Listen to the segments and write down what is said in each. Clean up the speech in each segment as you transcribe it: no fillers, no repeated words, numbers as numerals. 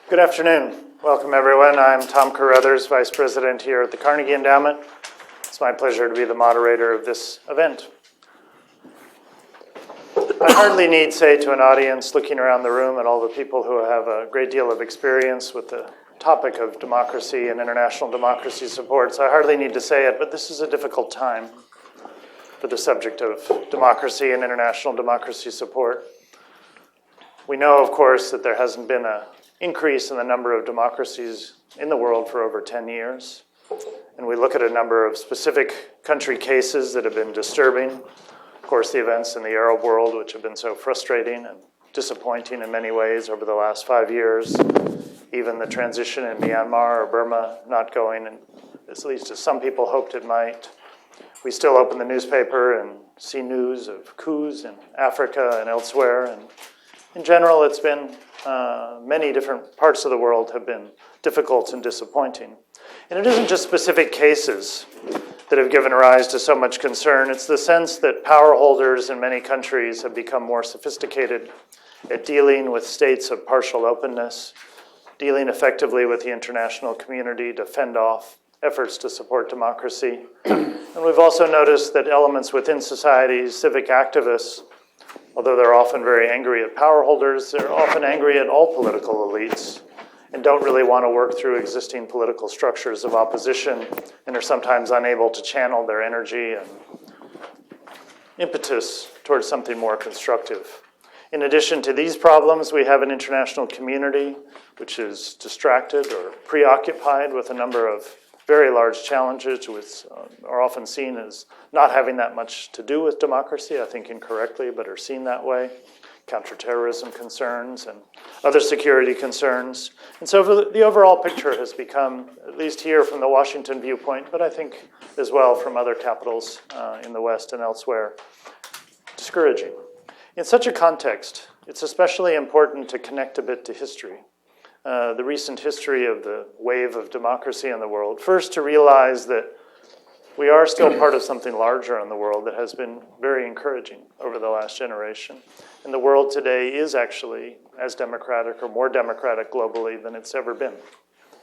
Good afternoon. Welcome, everyone. I'm Tom Carruthers, Vice President here at the Carnegie Endowment. It's my pleasure to be the moderator of this event. I hardly need say to an audience looking around the room at all the people who have a great deal of experience with the topic of democracy and international democracy supports. I hardly need to say it, but this is a difficult time for the subject of democracy and international democracy support. We know, of course, that there hasn't been an increase in the number of democracies in the world for over 10 years. And we look at a number of specific country cases that have been disturbing. Of course, the events in the Arab world, which have been so frustrating and disappointing in many ways over the last 5 years. Even the transition in Myanmar or Burma not going, and at least as some people hoped it might. We still open the newspaper and see news of coups in Africa and elsewhere. And in general, it's been many different parts of the world have been difficult and disappointing. And it isn't just specific cases that have given rise to so much concern. It's the sense that power holders in many countries have become more sophisticated at dealing with states of partial openness, dealing effectively with the international community to fend off efforts to support democracy. And we've also noticed that elements within society, civic activists, although they're often very angry at power holders, they're often angry at all political elites and don't really want to work through existing political structures of opposition and are sometimes unable to channel their energy and impetus towards something more constructive. In addition to these problems, we have an international community which is distracted or preoccupied with a number of very large challenges which are often seen as not having that much to do with democracy, I think incorrectly, but are seen that way. Counterterrorism concerns and other security concerns. And so the overall picture has become, at least here from the Washington viewpoint, but I think as well from other capitals in the West and elsewhere, discouraging. In such a context, it's especially important to connect a bit to history. The recent history of the wave of democracy in the world. First, to realize that we are still part of something larger in the world that has been very encouraging over the last generation. And the world today is actually as democratic or more democratic globally than it's ever been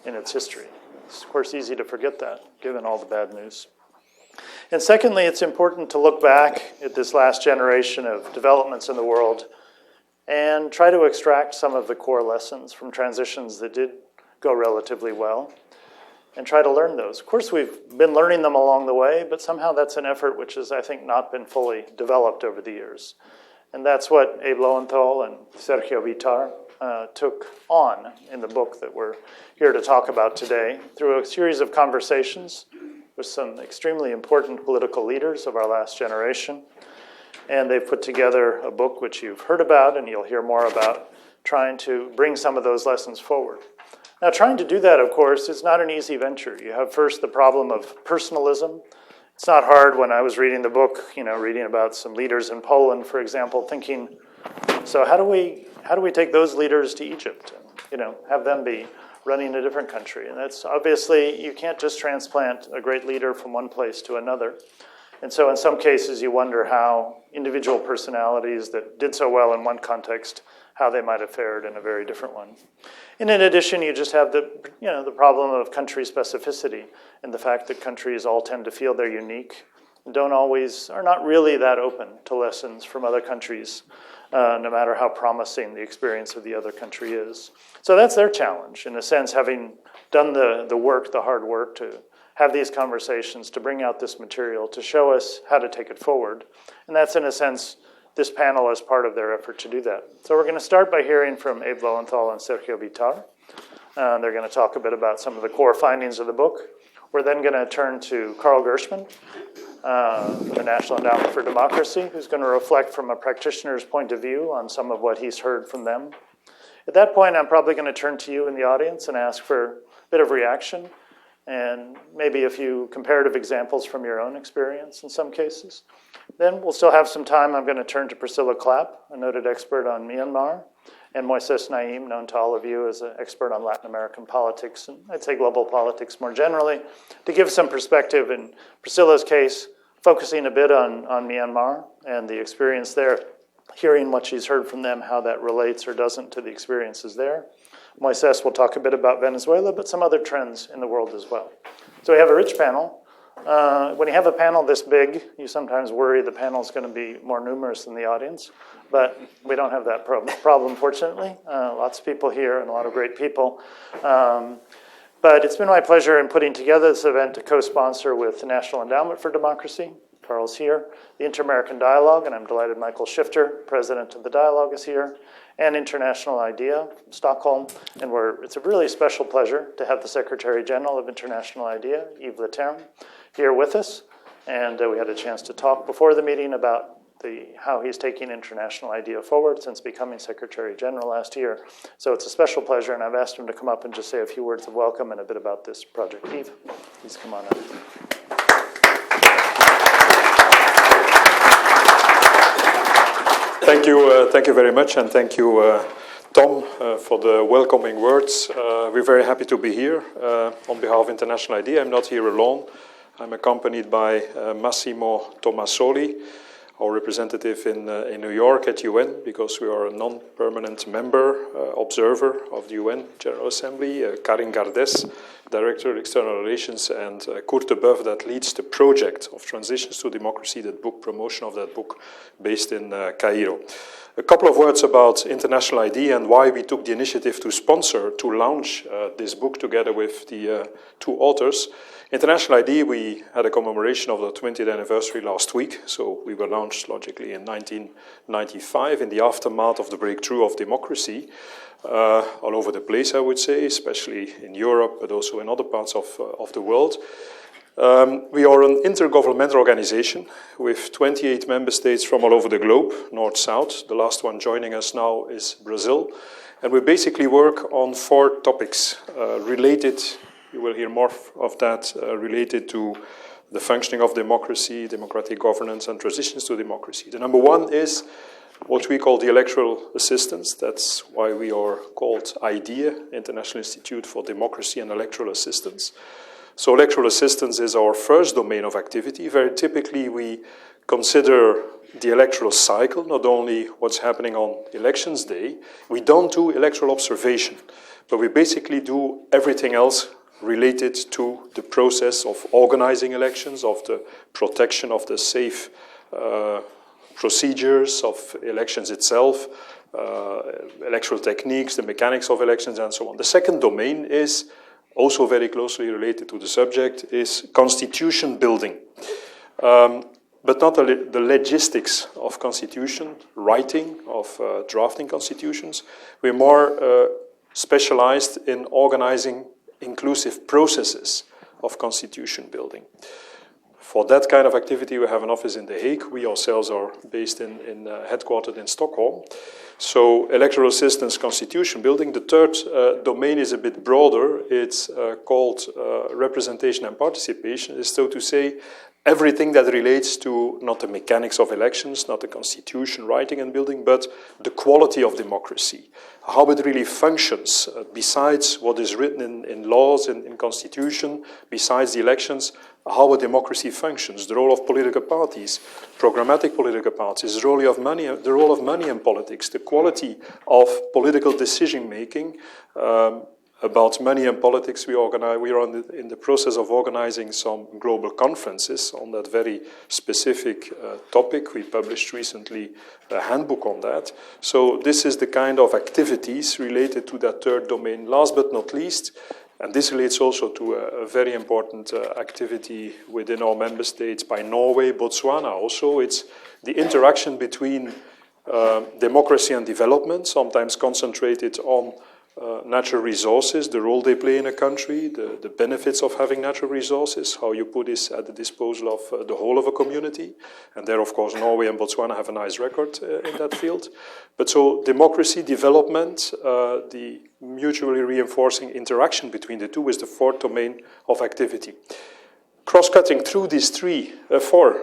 in its history. It's, of course, easy to forget that, given all the bad news. And secondly, it's important to look back at this last generation of developments in the world and try to extract some of the core lessons from transitions that did go relatively well and try to learn those. Of course, we've been learning them along the way, but somehow that's an effort which has, I think, not been fully developed over the years. And that's what Abe Lowenthal and Sergio Vitar took on in the book that we're here to talk about today through a series of conversations with some extremely important political leaders of our last generation. And they've put together a book which you've heard about and you'll hear more about, trying to bring some of those lessons forward. Now, trying to do that, of course, is not an easy venture. You have first the problem of personalism. It's not hard when I was reading the book, reading about some leaders in Poland, for example, thinking, so how do we take those leaders to Egypt and, have them be running a different country? And that's obviously, you can't just transplant a great leader from one place to another. And so in some cases, you wonder how individual personalities that did so well in one context, how they might have fared in a very different one. And in addition, you just have the problem of country specificity and the fact that countries all tend to feel they're unique and are not really that open to lessons from other countries, no matter how promising the experience of the other country is. So that's their challenge, in a sense, having done the hard work to have these conversations, to bring out this material, to show us how to take it forward. And that's, in a sense, this panel is part of their effort to do that. So we're going to start by hearing from Abe Lowenthal and Sergio Vitar. They're going to talk a bit about some of the core findings of the book. We're then going to turn to Carl Gershman from the National Endowment for Democracy, who's going to reflect from a practitioner's point of view on some of what he's heard from them. At that point, I'm probably going to turn to you in the audience and ask for a bit of reaction and maybe a few comparative examples from your own experience in some cases. Then we'll still have some time. I'm going to turn to Priscilla Clapp, a noted expert on Myanmar, and Moises Naim, known to all of you as an expert on Latin American politics, and I'd say global politics more generally, to give some perspective in Priscilla's case, focusing a bit on Myanmar and the experience there, hearing what she's heard from them, how that relates or doesn't to the experiences there. Moises will talk a bit about Venezuela, but some other trends in the world as well. So we have a rich panel. When you have a panel this big, you sometimes worry the panel is going to be more numerous than the audience, but we don't have that problem fortunately. Lots of people here and a lot of great people. But it's been my pleasure in putting together this event to co-sponsor with the National Endowment for Democracy. Carl's here. The Inter-American Dialogue, and I'm delighted Michael Shifter, president of the Dialogue, is here, and International IDEA from Stockholm. And it's a really special pleasure to have the Secretary General of International IDEA, Yves Leterme, here with us. And we had a chance to talk before the meeting about how he's taking International IDEA forward since becoming Secretary General last year. So it's a special pleasure, and I've asked him to come up and just say a few words of welcome and a bit about this project. Yves, please come on up. Thank you very much, and thank you, Tom, for the welcoming words. We're very happy to be here on behalf of International IDEA. I'm not here alone. I'm accompanied by Massimo Tomasoli, our representative in New York at UN, because we are a non-permanent member, observer of the UN General Assembly, Karin Gardes, Director of External Relations, and Kurt de Boeuf, that leads the project of Transitions to Democracy, that book, promotion of that book, based in Cairo. A couple of words about International IDEA and why we took the initiative to launch this book together with the two authors. International IDEA, we had a commemoration of the 20th anniversary last week, so we were launched logically in 1995 in the aftermath of the breakthrough of democracy all over the place, I would say, especially in Europe, but also in other parts of the world. We are an intergovernmental organization with 28 member states from all over the globe, north-south. The last one joining us now is Brazil. And we basically work on 4 topics related, you will hear more of that, related to the functioning of democracy, democratic governance, and transitions to democracy. The number 1 is what we call the electoral assistance. That's why we are called IDEA, International Institute for Democracy and Electoral Assistance. So electoral assistance is our first domain of activity. Very typically, we consider the electoral cycle, not only what's happening on elections day. We don't do electoral observation, but we basically do everything else related to the process of organizing elections, of the protection of the safe procedures of elections itself, electoral techniques, the mechanics of elections, and so on. The second domain is also very closely related to the subject, is constitution building. But not the logistics of constitution, writing, of drafting constitutions. We're more specialized in organizing inclusive processes of constitution building. For that kind of activity, we have an office in The Hague. We ourselves are based headquartered in Stockholm. So electoral assistance, constitution building. The third domain is a bit broader. It's called representation and participation. It's so to say everything that relates to not the mechanics of elections, not the constitution writing and building, but the quality of democracy, how it really functions, besides what is written in laws, in constitution, besides the elections, how a democracy functions, the role of political parties, programmatic political parties, the role of money in politics, the quality of political decision-making. About money and politics, we are in the process of organizing some global conferences on that very specific topic. We published recently a handbook on that. So this is the kind of activities related to that third domain. Last but not least, and this relates also to a very important activity within our member states by Norway, Botswana also. It's the interaction between democracy and development, sometimes concentrated on natural resources, the role they play in a country, the benefits of having natural resources, how you put this at the disposal of the whole of a community. And there, of course, Norway and Botswana have a nice record in that field. But so democracy, development, the mutually reinforcing interaction between the two is the fourth domain of activity. Cross-cutting through these four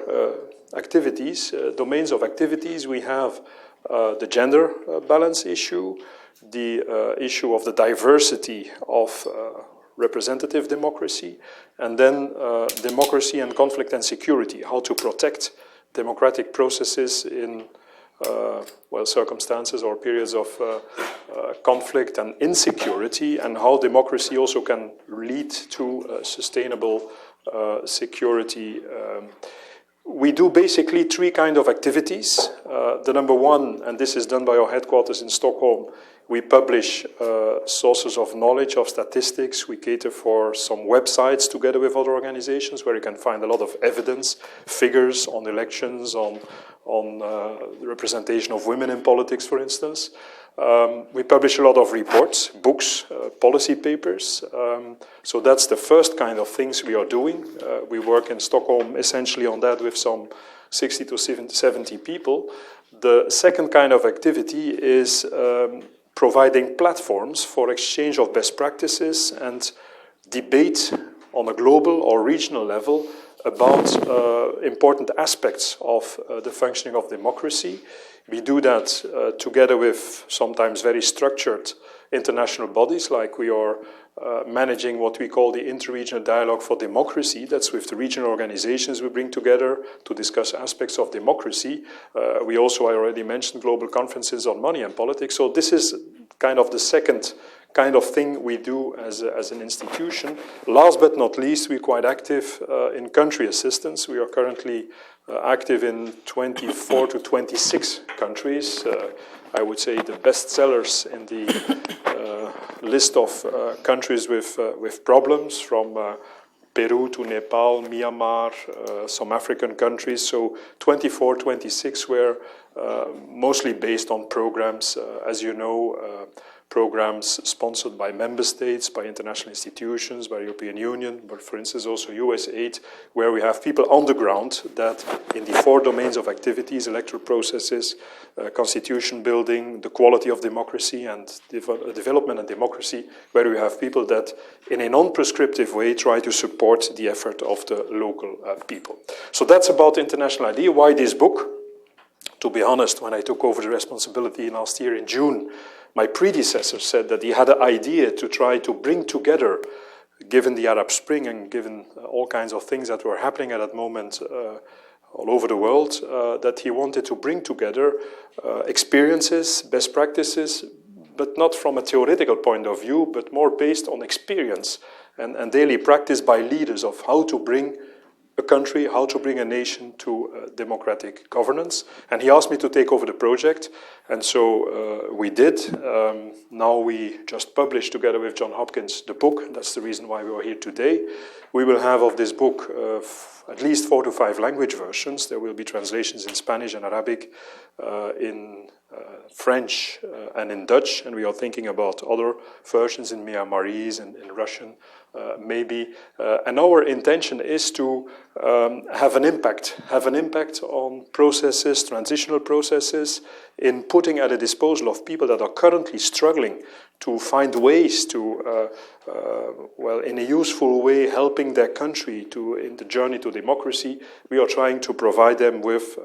activities, domains of activities, we have the gender balance issue, the issue of the diversity of representative democracy, and then democracy and conflict and security, how to protect democratic processes in circumstances or periods of conflict and insecurity, and how democracy also can lead to sustainable security. We do basically three kinds of activities. The number one, and this is done by our headquarters in Stockholm, we publish sources of knowledge, of statistics. We cater for some websites together with other organizations where you can find a lot of evidence, figures on elections, on the representation of women in politics, for instance. We publish a lot of reports, books, policy papers. So that's the first kind of things we are doing. We work in Stockholm essentially on that with some 60 to 70 people. The second kind of activity is providing platforms for exchange of best practices and debate on a global or regional level about important aspects of the functioning of democracy. We do that together with sometimes very structured international bodies, like we are managing what we call the Interregional Dialogue for Democracy. That's with the regional organizations we bring together to discuss aspects of democracy. We also, I already mentioned, global conferences on money and politics. So this is kind of the second kind of thing we do as an institution. Last but not least, we're quite active in country assistance. We are currently active in 24 to 26 countries. I would say the best sellers in the list of countries with problems, from Peru to Nepal, Myanmar, some African countries. So 24, 26 were mostly based on programs, as you know, programs sponsored by member states, by international institutions, by European Union, but for instance also US aid, where we have people on the ground that in the four domains of activities, electoral processes, constitution building, the quality of democracy and development and democracy, where we have people that in a non-prescriptive way try to support the effort of the local people. So that's about the international idea. Why this book? To be honest, when I took over the responsibility last year in June, my predecessor said that he had an idea to try to bring together, given the Arab Spring and given all kinds of things that were happening at that moment all over the world, that he wanted to bring together experiences, best practices, but not from a theoretical point of view, but more based on experience and daily practice by leaders of how to bring a country, how to bring a nation to democratic governance. And he asked me to take over the project, and so we did. Now we just published together with Johns Hopkins the book. That's the reason why we are here today. We will have of this book at least 4 to 5 language versions. There will be translations in Spanish and Arabic, in French and in Dutch, and we are thinking about other versions in Myanmarese and in Russian, maybe. And our intention is to have an impact on processes, transitional processes, in putting at the disposal of people that are currently struggling to find ways to, in a useful way, helping their country in the journey to democracy. We are trying to provide them with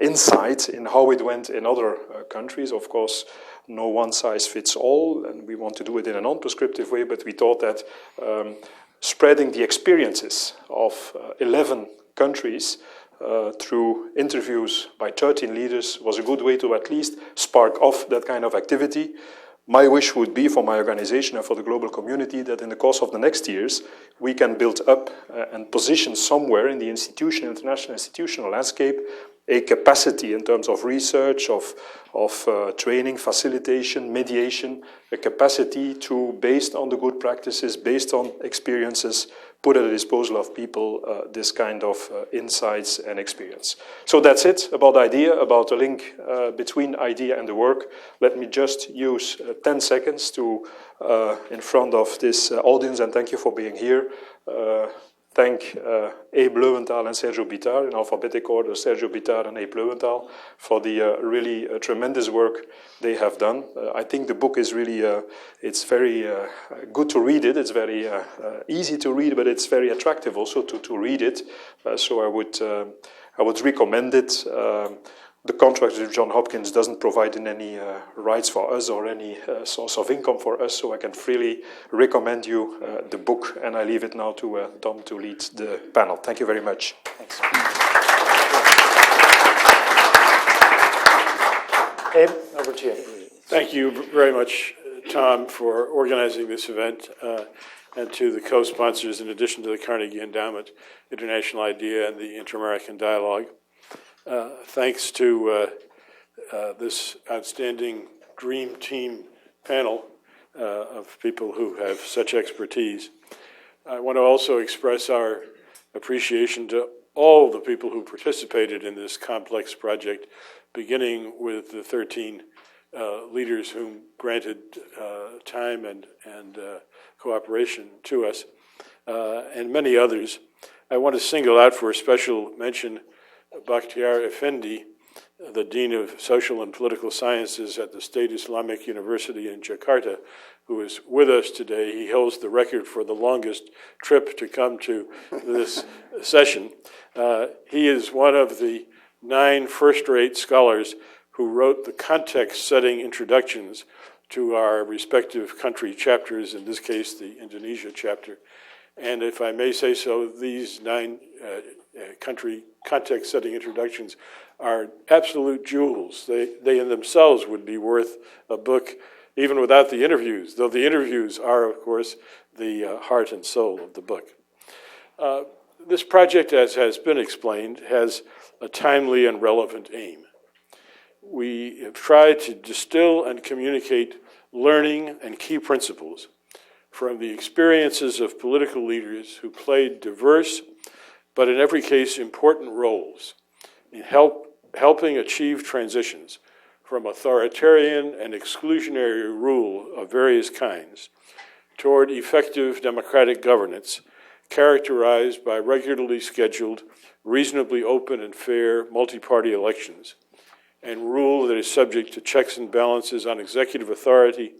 insight in how it went in other countries. Of course, no one size fits all, and we want to do it in a non-prescriptive way, but we thought that spreading the experiences of 11 countries through interviews by 13 leaders was a good way to at least spark off that kind of activity. My wish would be for my organization and for the global community that in the course of the next years we can build up and position somewhere in the international institutional landscape a capacity in terms of research, of training, facilitation, mediation, a capacity to, based on the good practices, based on experiences, put at the disposal of people this kind of insights and experience. So that's it about the idea, about the link between idea and the work. Let me just use 10 seconds to, in front of this audience, and thank you for being here, thank Abe Löwenthal and Sergio Bitar, in alphabetic order, Sergio Bitar and Abe Löwenthal, for the really tremendous work they have done. I think the book is really, it's very good to read it. It's very easy to read, but it's very attractive also to read it. So I would recommend it. The contract with Johns Hopkins doesn't provide any rights for us or any source of income for us, so I can freely recommend you the book, and I leave it now to Tom to lead the panel. Thank you very much. Thanks. over to you. Thank you very much, Tom, for organizing this event, and to the co-sponsors, in addition to the Carnegie Endowment, International IDEA, and the Inter-American Dialogue. Thanks to this outstanding dream team panel of people who have such expertise. I want to also express our appreciation to all the people who participated in this complex project, beginning with the 13 leaders whom granted time and cooperation to us, and many others. I want to single out for a special mention Bakhtiar Effendi, the Dean of Social and Political Sciences at the State Islamic University in Jakarta, who is with us today. He holds the record for the longest trip to come to this session. He is one of the 9 first-rate scholars who wrote the context-setting introductions to our respective country chapters, in this case, the Indonesia chapter. And if I may say so, these 9 country context-setting introductions are absolute jewels. They in themselves would be worth a book, even without the interviews, though the interviews are, of course, the heart and soul of the book. This project, as has been explained, has a timely and relevant aim. We have tried to distill and communicate learning and key principles from the experiences of political leaders who played diverse, but in every case important roles in helping achieve transitions from authoritarian and exclusionary rule of various kinds toward effective democratic governance characterized by regularly scheduled, reasonably open and fair multi-party elections, and rule that is subject to checks and balances on executive authority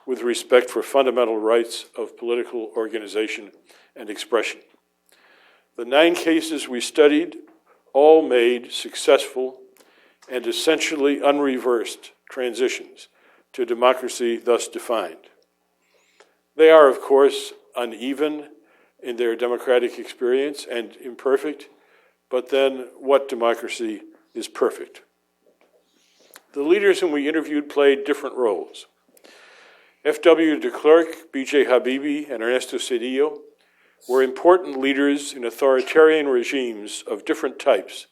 with respect for fundamental rights of political organization and expression. The 9 cases we studied all made successful and essentially unreversed transitions to democracy thus defined. They are, of course, uneven in their democratic experience and imperfect, but then what democracy is perfect? The leaders whom we interviewed played different roles. F.W. de Klerk, B.J. Habibi, and Ernesto Cedillo were important leaders in authoritarian regimes of different types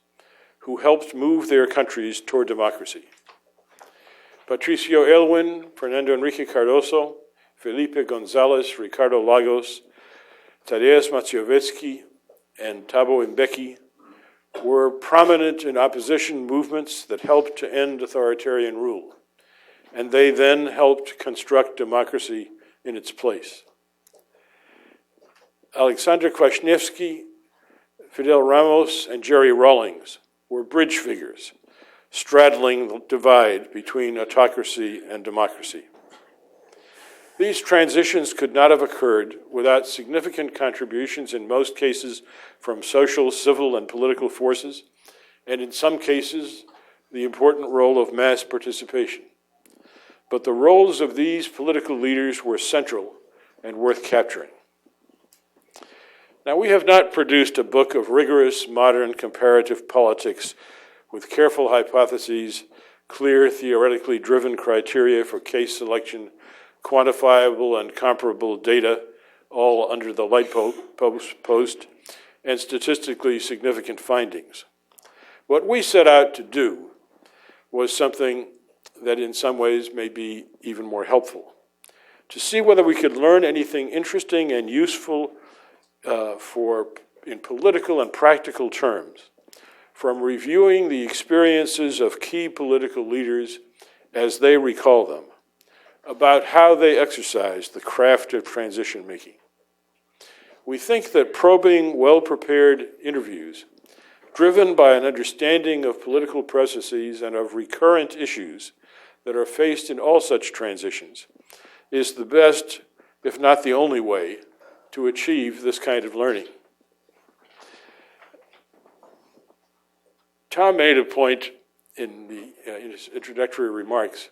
who helped move their countries toward democracy. Patricio Elwin, Fernando Enrique Cardoso, Felipe Gonzalez, Ricardo Lagos, Tadeusz Maciejewski, and Thabo Mbeki were prominent in opposition movements that helped to end authoritarian rule, and they then helped construct democracy in its place. Alexander Kwasniewski, Fidel Ramos, and Jerry Rawlings were bridge figures, straddling the divide between autocracy and democracy. These transitions could not have occurred without significant contributions, in most cases, from social, civil, and political forces, and in some cases, the important role of mass participation. But the roles of these political leaders were central and worth capturing. Now, we have not produced a book of rigorous, modern, comparative politics with careful hypotheses, clear, theoretically driven criteria for case selection, quantifiable and comparable data, all under the light post, and statistically significant findings. What we set out to do was something that in some ways may be even more helpful, to see whether we could learn anything interesting and useful in political and practical terms from reviewing the experiences of key political leaders as they recall them, about how they exercised the craft of transition making. We think that probing, well-prepared interviews, driven by an understanding of political processes and of recurrent issues that are faced in all such transitions, is the best, if not the only way, to achieve this kind of learning. Tom made a point in his introductory remarks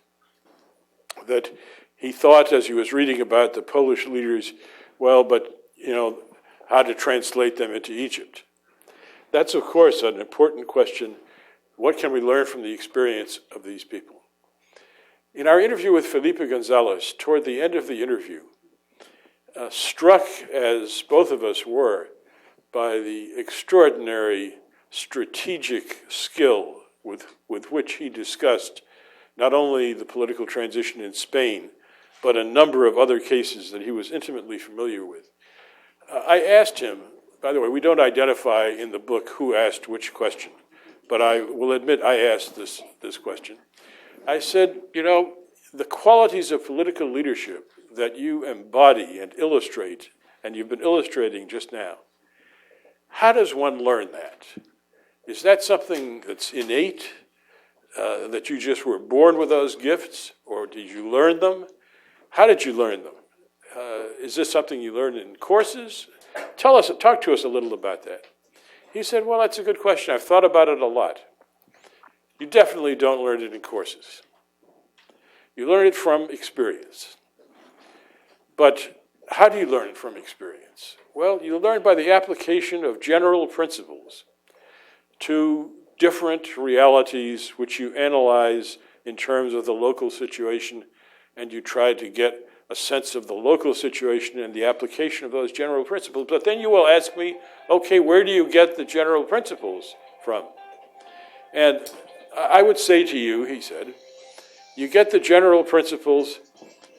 that he thought, as he was reading about the Polish leaders, well, but, how to translate them into Egypt. That's, of course, an important question. What can we learn from the experience of these people? In our interview with Felipe Gonzalez, toward the end of the interview, struck as both of us were by the extraordinary strategic skill with which he discussed not only the political transition in Spain, but a number of other cases that he was intimately familiar with. I asked him, by the way, we don't identify in the book who asked which question, but I will admit I asked this question. I said, you know, the qualities of political leadership that you embody and illustrate, and you've been illustrating just now, how does one learn that? Is that something that's innate, that you just were born with those gifts, or did you learn them? How did you learn them? Is this something you learned in courses? Talk to us a little about that. He said, well, that's a good question. I've thought about it a lot. You definitely don't learn it in courses. You learn it from experience. But how do you learn it from experience? Well, you learn by the application of general principles to different realities which you analyze in terms of the local situation, and you try to get a sense of the local situation and the application of those general principles. But then you will ask me, okay, where do you get the general principles from? And I would say to you, he said, you get the general principles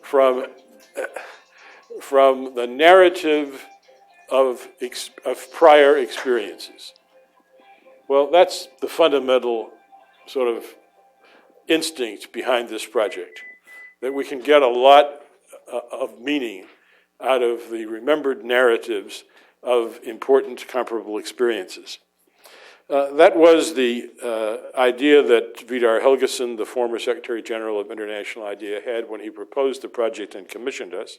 from the narrative of prior experiences. Well, that's the fundamental sort of instinct behind this project, that we can get a lot of meaning out of the remembered narratives of important comparable experiences. That was the idea that Vidar Helgesen, the former Secretary General of International IDEA, had when he proposed the project and commissioned us.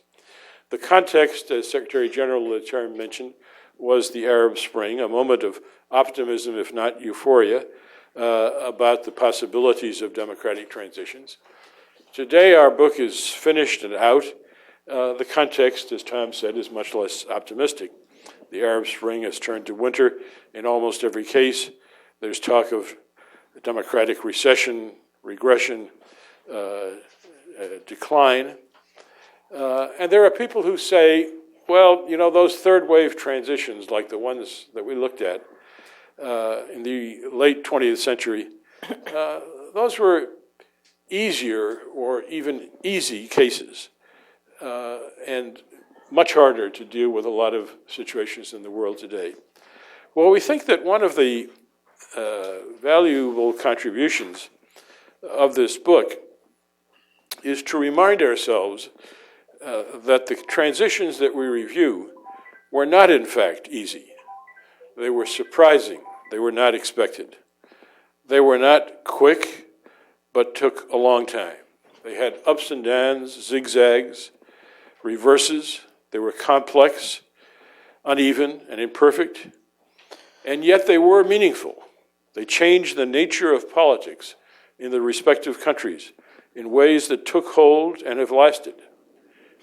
The context, as Secretary General Leterme mentioned, was the Arab Spring, a moment of optimism, if not euphoria, about the possibilities of democratic transitions. Today, our book is finished and out. The context, as Tom said, is much less optimistic. The Arab Spring has turned to winter in almost every case. There's talk of democratic recession, regression, decline. And there are people who say, well, you know, those third wave transitions, like the ones that we looked at in the late 20th century, those were easier or even easy cases, and much harder to deal with a lot of situations in the world today. Well, we think that one of the valuable contributions of this book is to remind ourselves that the transitions that we review were not, in fact, easy. They were surprising. They were not expected. They were not quick, but took a long time. They had ups and downs, zigzags, reverses. They were complex, uneven, and imperfect, and yet they were meaningful. They changed the nature of politics in the respective countries in ways that took hold and have lasted.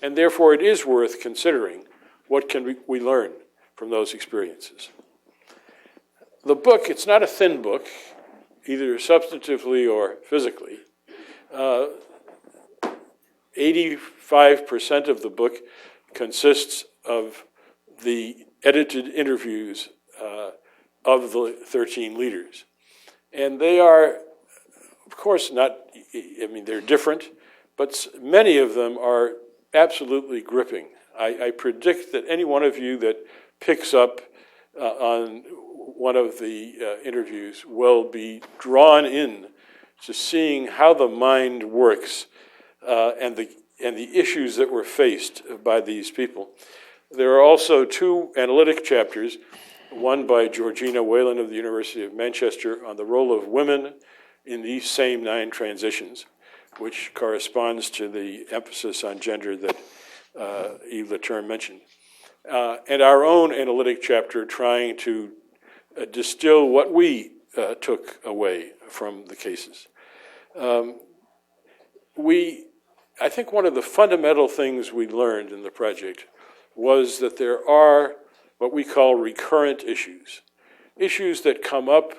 And therefore, it is worth considering what can we learn from those experiences. The book, it's not a thin book, either substantively or physically. 85% of the book consists of the edited interviews of the 13 leaders. And they are, of course, they're different, but many of them are absolutely gripping. I predict that any one of you that picks up on one of the interviews will be drawn in to seeing how the mind works and the issues that were faced by these people. There are also two analytic chapters, one by Georgina Whalen of the University of Manchester on the role of women in these same 9 transitions, which corresponds to the emphasis on gender that Yves Leterme mentioned. And our own analytic chapter trying to distill what we took away from the cases. I think one of the fundamental things we learned in the project was that there are what we call recurrent issues, issues that come up,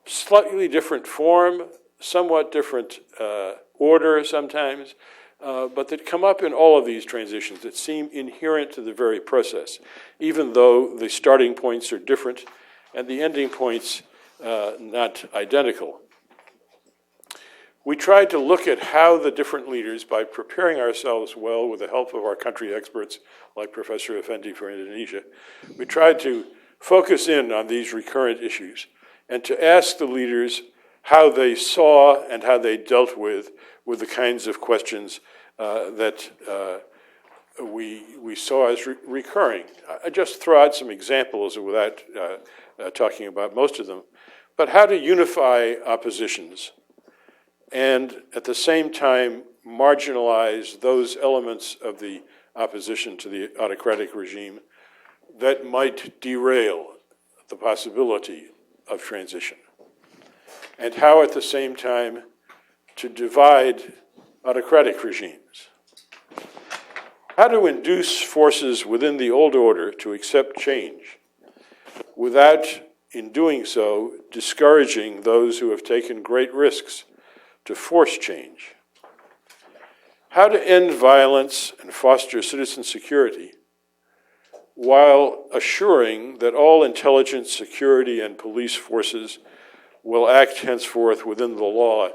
slightly different form, somewhat different order sometimes, but that come up in all of these transitions that seem inherent to the very process, even though the starting points are different and the ending points not identical. We tried to look at how the different leaders, by preparing ourselves well with the help of our country experts like Professor Effendi for Indonesia, we tried to focus in on these recurrent issues and to ask the leaders how they saw and how they dealt with the kinds of questions that we saw as recurring. I just throw out some examples without talking about most of them, but how to unify oppositions and at the same time marginalize those elements of the opposition to the autocratic regime that might derail the possibility of transition, and how at the same time to divide autocratic regimes. How to induce forces within the old order to accept change without, in doing so, discouraging those who have taken great risks to force change. How to end violence and foster citizen security while assuring that all intelligence, security, and police forces will act henceforth within the law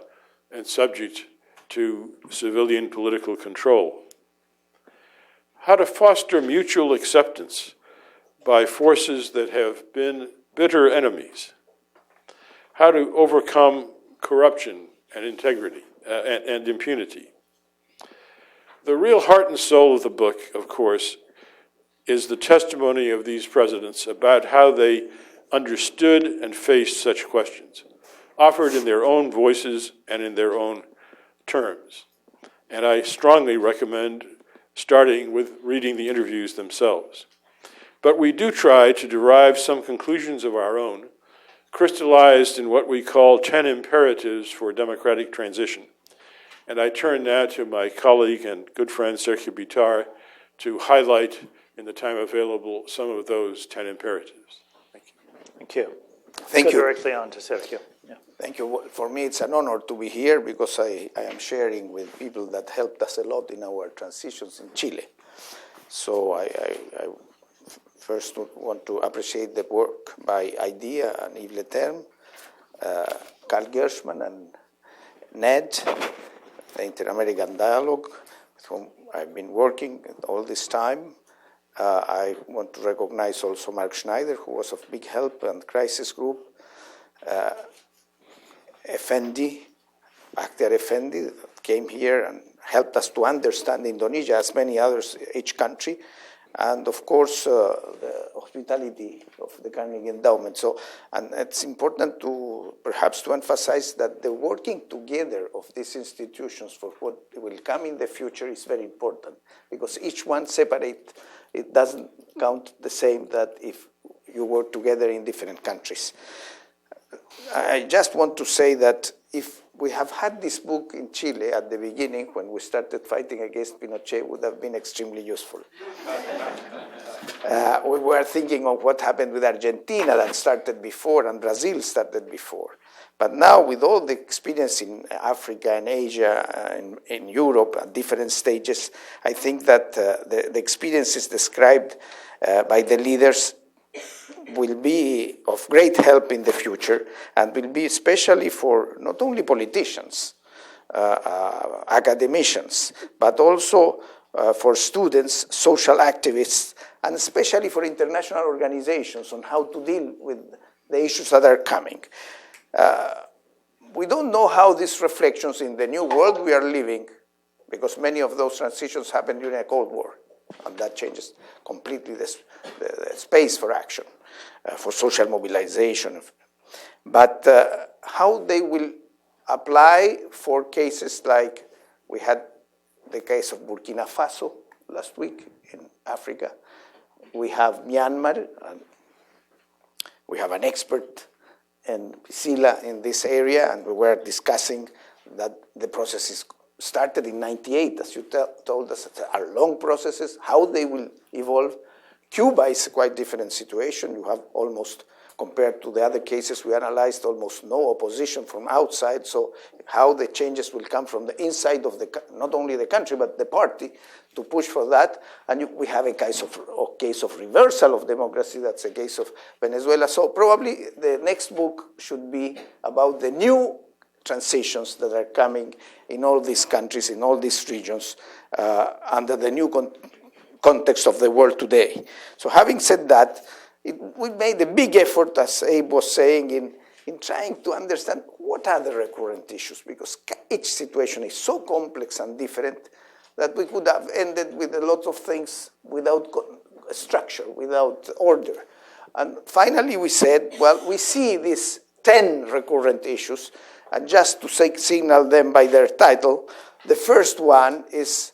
and subject to civilian political control. How to foster mutual acceptance by forces that have been bitter enemies. How to overcome corruption and integrity and impunity. The real heart and soul of the book, of course, is the testimony of these presidents about how they understood and faced such questions, offered in their own voices and in their own terms. And I strongly recommend starting with reading the interviews themselves. But we do try to derive some conclusions of our own, crystallized in what we call 10 imperatives for democratic transition. And I turn now to my colleague and good friend, Sergio Bitar, to highlight, in the time available, some of those 10 imperatives. Thank you. Thank you. Thank Let's you. go directly on to Sergio. Yeah. Thank you. For me, it's an honor to be here because I am sharing with people that helped us a lot in our transitions in Chile. So I first want to appreciate the work by IDEA and Yves Leterme, Carl Gershman and Ned, the Inter-American Dialogue, with whom I've been working all this time. I want to recognize also Mark Schneider, who was of big help, and Crisis Group, Effendi, Akhtar Effendi, that came here and helped us to understand Indonesia, as many others, each country, and of course, the hospitality of the Carnegie Endowment. So, and it's important to perhaps to emphasize that the working together of these institutions for what will come in the future is very important, because each one separate, it doesn't count the same that if you work together in different countries. I just want to say that if we have had this book in Chile at the beginning, when we started fighting against Pinochet, it would have been extremely useful. We were thinking of what happened with Argentina that started before, and Brazil started before. But now, with all the experience in Africa and Asia, in Europe at different stages, I think that the experiences described by the leaders will be of great help in the future, and will be especially for not only politicians, academicians, but also for students, social activists, and especially for international organizations on how to deal with the issues that are coming. We don't know how these reflections in the new world we are living, because many of those transitions happened during a Cold War, and that changes completely the space for action, for social mobilization. But how they will apply for cases like we had the case of Burkina Faso last week in Africa. We have Myanmar, and we have an expert in Priscilla in this area, and we were discussing that the process is started in '98, as you told us, are long processes, how they will evolve. Cuba is a quite different situation. You have almost compared to the other cases we analyzed, almost no opposition from outside. So how the changes will come from the inside of not only the country, but the party to push for that. And we have a case of reversal of democracy. That's a case of Venezuela. So probably the next book should be about the new transitions that are coming in all these countries, in all these regions, under the new context of the world today. So having said that, we made a big effort, as Abe was saying, in trying to understand what are the recurrent issues, because each situation is so complex and different that we could have ended with a lot of things without structure, without order. And finally we said, well, we see these 10 recurrent issues, and just to signal them by their title, the first one is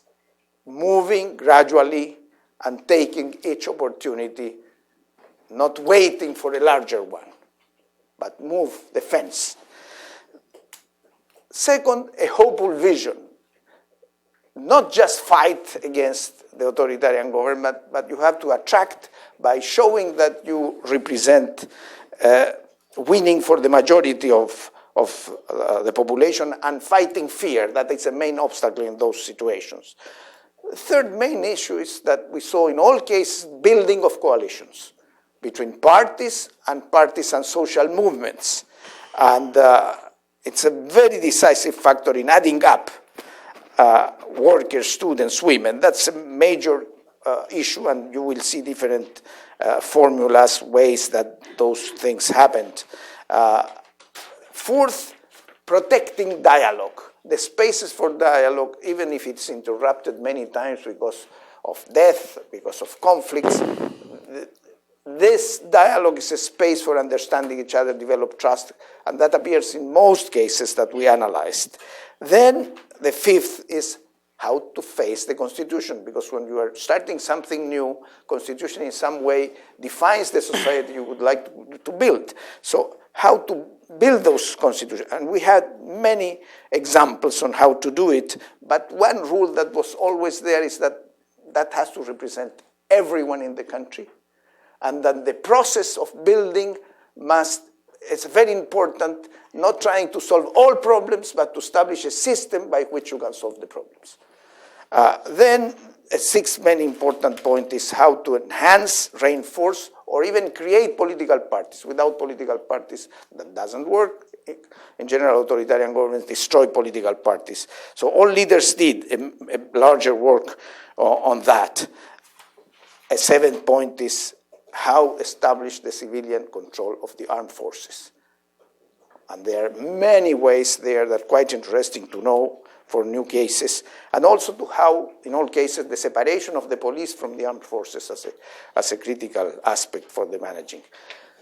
moving gradually and taking each opportunity, not waiting for a larger one, but move the fence. Second, a hopeful vision. Not just fight against the authoritarian government, but you have to attract by showing that you represent winning for the majority of the population and fighting fear. That is a main obstacle in those situations. The third main issue is that we saw in all cases building of coalitions between parties and social movements. And it's a very decisive factor in adding up workers, students, women. That's a major issue, and you will see different formulas, ways that those things happened. Fourth, protecting dialogue. The spaces for dialogue, even if it's interrupted many times because of death, because of conflicts, this dialogue is a space for understanding each other, develop trust, and that appears in most cases that we analyzed. Then the fifth is how to face the Constitution, because when you are starting something new, Constitution in some way defines the society you would like to build. So how to build those constitutions. And we had many examples on how to do it, but one rule that was always there is that has to represent everyone in the country, and that the process of building it's very important, not trying to solve all problems, but to establish a system by which you can solve the problems. Then a sixth main important point is how to enhance, reinforce, or even create political parties. Without political parties, that doesn't work. In general, authoritarian governments destroy political parties. So all leaders did a larger work on that. A seventh point is how establish the civilian control of the armed forces. And there are many ways there that are quite interesting to know for new cases, and also to how, in all cases, the separation of the police from the armed forces as a critical aspect for the managing.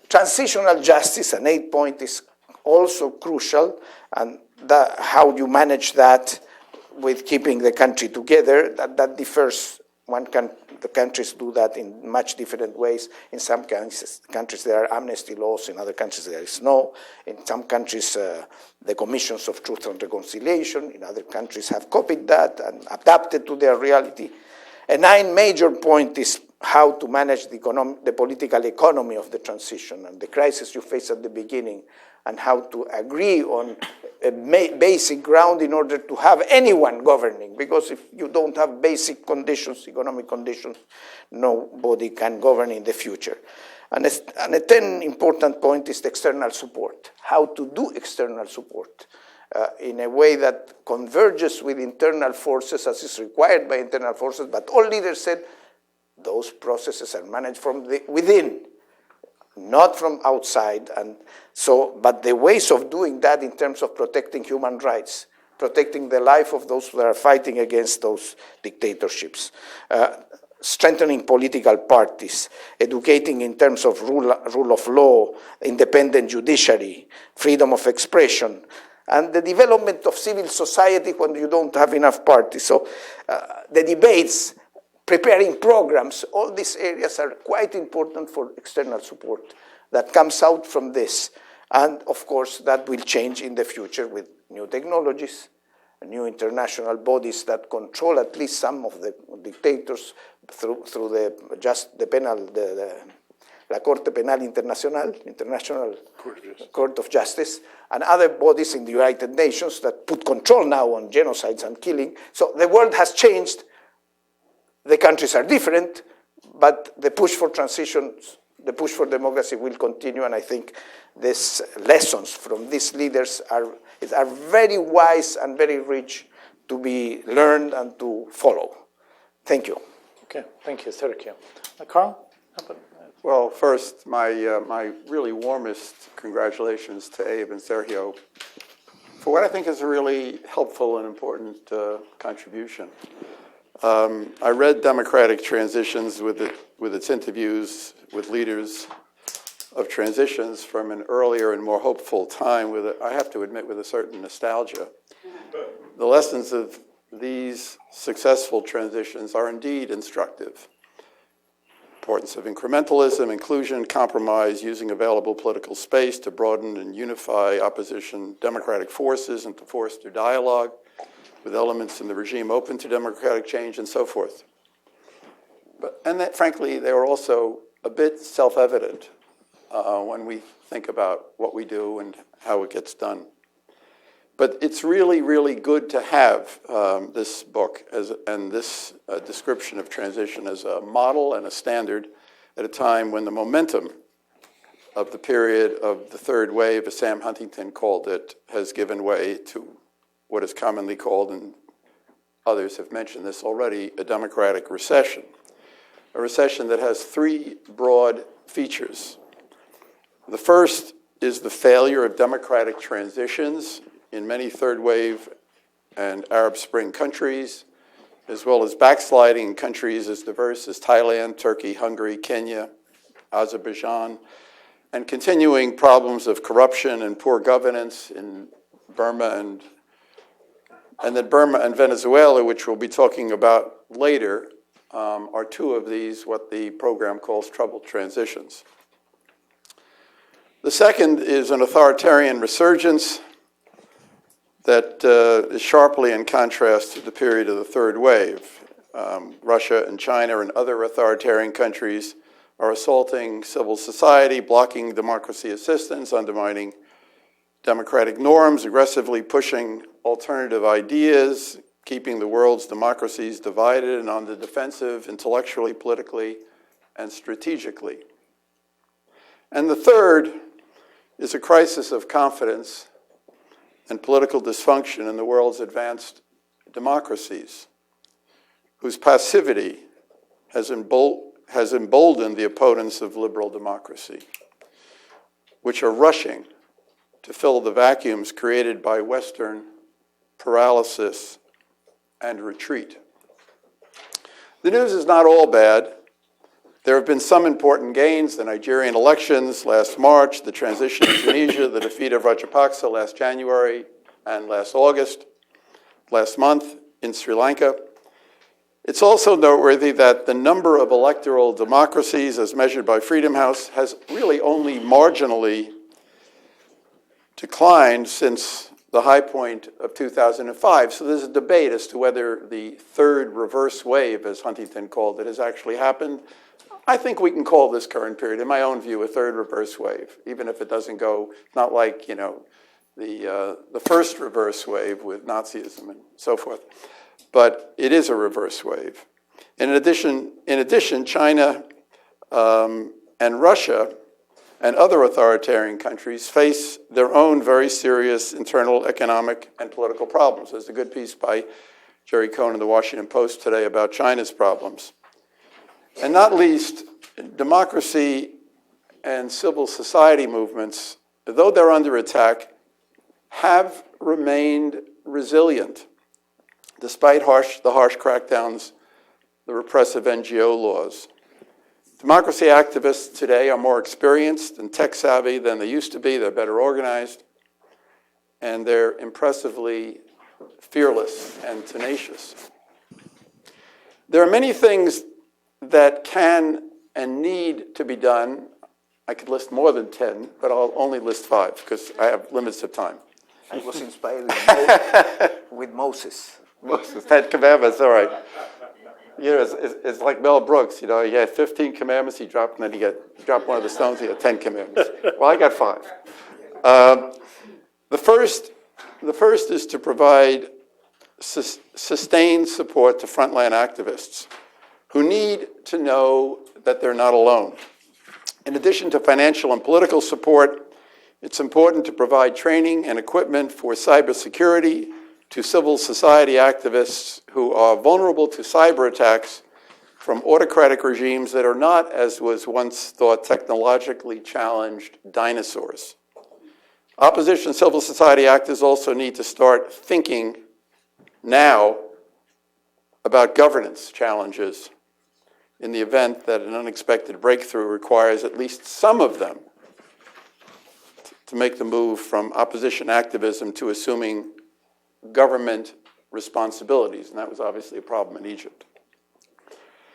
Transitional justice, an 8th point, is also crucial, and how you manage that with keeping the country together, that differs. The countries do that in much different ways. In some countries there are amnesty laws, in other countries there is no. In some countries the commissions of truth and reconciliation, in other countries have copied that and adapted to their reality. A 9th major point is how to manage the political economy of the transition and the crisis you face at the beginning, and how to agree on a basic ground in order to have anyone governing. Because if you don't have basic conditions, economic conditions, nobody can govern in the future. And a 10th important point is the external support. How to do external support in a way that converges with internal forces as is required by internal forces, but all leaders said those processes are managed from within, not from outside. And so, but the ways of doing that in terms of protecting human rights, protecting the life of those who are fighting against those dictatorships, strengthening political parties, educating in terms of rule of law, independent judiciary, freedom of expression, and the development of civil society when you don't have enough parties. So the debates, preparing programs, all these areas are quite important for external support that comes out from this. And of course, that will change in the future with new technologies, new international bodies that control at least some of the dictators through the La Corte Penal Internacional, International Court of Justice, and other bodies in the United Nations that put control now on genocides and killing. So the world has changed. The countries are different, but the push for transitions, the push for democracy will continue, and I think these lessons from these leaders are very wise and very rich to be learned and to follow. Thank you. Okay, thank you, Sergio. Carl? How about Well, first, my really warmest congratulations to Abe and Sergio for what I think is a really helpful and important contribution. I read Democratic Transitions with its interviews with leaders of transitions from an earlier and more hopeful time with, I have to admit, with a certain nostalgia. The lessons of these successful transitions are indeed instructive. Importance of incrementalism, inclusion, compromise, using available political space to broaden and unify opposition democratic forces and to foster dialogue with elements in the regime open to democratic change and so forth. And that, frankly, they are also a bit self-evident when we think about what we do and how it gets done. But it's really, really good to have this book and this description of transition as a model and a standard at a time when the momentum of the period of the third wave, as Sam Huntington called it, has given way to what is commonly called, and others have mentioned this already, a democratic recession. A recession that has three broad features. The first is the failure of democratic transitions in many third wave and Arab Spring countries, as well as backsliding in countries as diverse as Thailand, Turkey, Hungary, Kenya, Azerbaijan, and continuing problems of corruption and poor governance in Burma and then Burma and Venezuela, which we'll be talking about later, are two of these, what the program calls troubled transitions. The second is an authoritarian resurgence that is sharply in contrast to the period of the third wave. Russia and China and other authoritarian countries are assaulting civil society, blocking democracy assistance, undermining democratic norms, aggressively pushing alternative ideas, keeping the world's democracies divided and on the defensive intellectually, politically, and strategically. And the third is a crisis of confidence and political dysfunction in the world's advanced democracies, whose passivity has emboldened the opponents of liberal democracy, which are rushing to fill the vacuums created by Western paralysis and retreat. The news is not all bad. There have been some important gains: the Nigerian elections last March, the transition in Tunisia, the defeat of Rajapaksa last January and last month in Sri Lanka. It's also noteworthy that the number of electoral democracies, as measured by Freedom House, has really only marginally declined since the high point of 2005. So there's a debate as to whether the third reverse wave, as Huntington called it, has actually happened. I think we can call this current period, in my own view, a third reverse wave, even if it doesn't go, not like, the first reverse wave with Nazism and so forth. But it is a reverse wave. In addition, China and Russia and other authoritarian countries face their own very serious internal economic and political problems. There's a good piece by Jerry Cohn in the Washington Post today about China's problems. And not least, democracy and civil society movements, though they're under attack, have remained resilient, despite the harsh crackdowns, the repressive NGO laws. Democracy activists today are more experienced and tech-savvy than they used to be. They're better organized, and they're impressively fearless and tenacious. There are many things that can and need to be done. I could list more than 10, but I'll only list 5 because I have limits of time. I was inspired with Moses. Moses, 10 commandments, all right. You know, it's like Mel Brooks, you know, he had 15 commandments, he dropped, and then he dropped one of the stones, he had 10 commandments. Well, I got 5. The first is to provide sustained support to frontline activists who need to know that they're not alone. In addition to financial and political support, it's important to provide training and equipment for cybersecurity to civil society activists who are vulnerable to cyber attacks from autocratic regimes that are not, as was once thought, technologically challenged dinosaurs. Opposition civil society actors also need to start thinking now about governance challenges in the event that an unexpected breakthrough requires at least some of them to make the move from opposition activism to assuming government responsibilities, and that was obviously a problem in Egypt.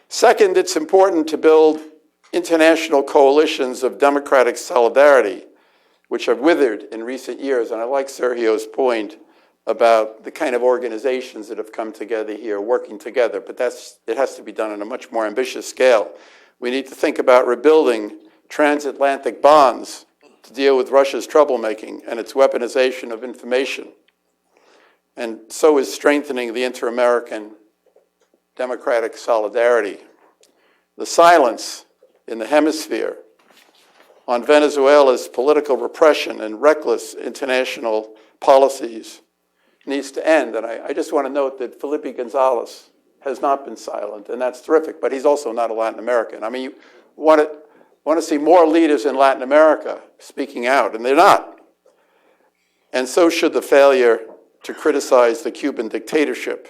Second, it's important to build international coalitions of democratic solidarity, which have withered in recent years, and I like Sergio's point about the kind of organizations that have come together here, working together, but it has to be done on a much more ambitious scale. We need to think about rebuilding transatlantic bonds to deal with Russia's troublemaking and its weaponization of information. And so is strengthening the inter-American democratic solidarity. The silence in the hemisphere on Venezuela's political repression and reckless international policies needs to end. And I just want to note that Felipe Gonzalez has not been silent, and that's terrific, but he's also not a Latin American. I mean, you want to see more leaders in Latin America speaking out, and they're not. And so should the failure to criticize the Cuban dictatorship.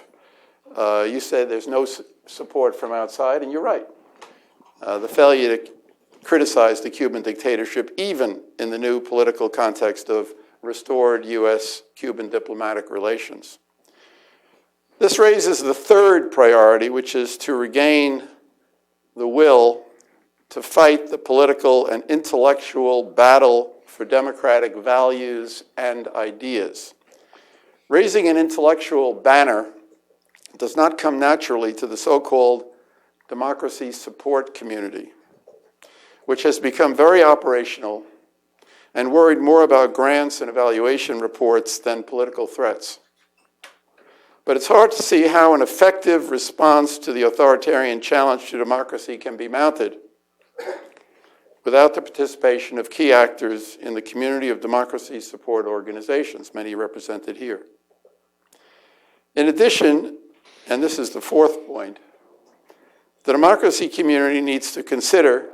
You said there's no support from outside, and you're right. The failure to criticize the Cuban dictatorship, even in the new political context of restored U.S.-Cuban diplomatic relations. This raises the third priority, which is to regain the will to fight the political and intellectual battle for democratic values and ideas. Raising an intellectual banner does not come naturally to the so-called democracy support community, which has become very operational and worried more about grants and evaluation reports than political threats. But it's hard to see how an effective response to the authoritarian challenge to democracy can be mounted without the participation of key actors in the community of democracy support organizations, many represented here. In addition, and this is the fourth point, the democracy community needs to consider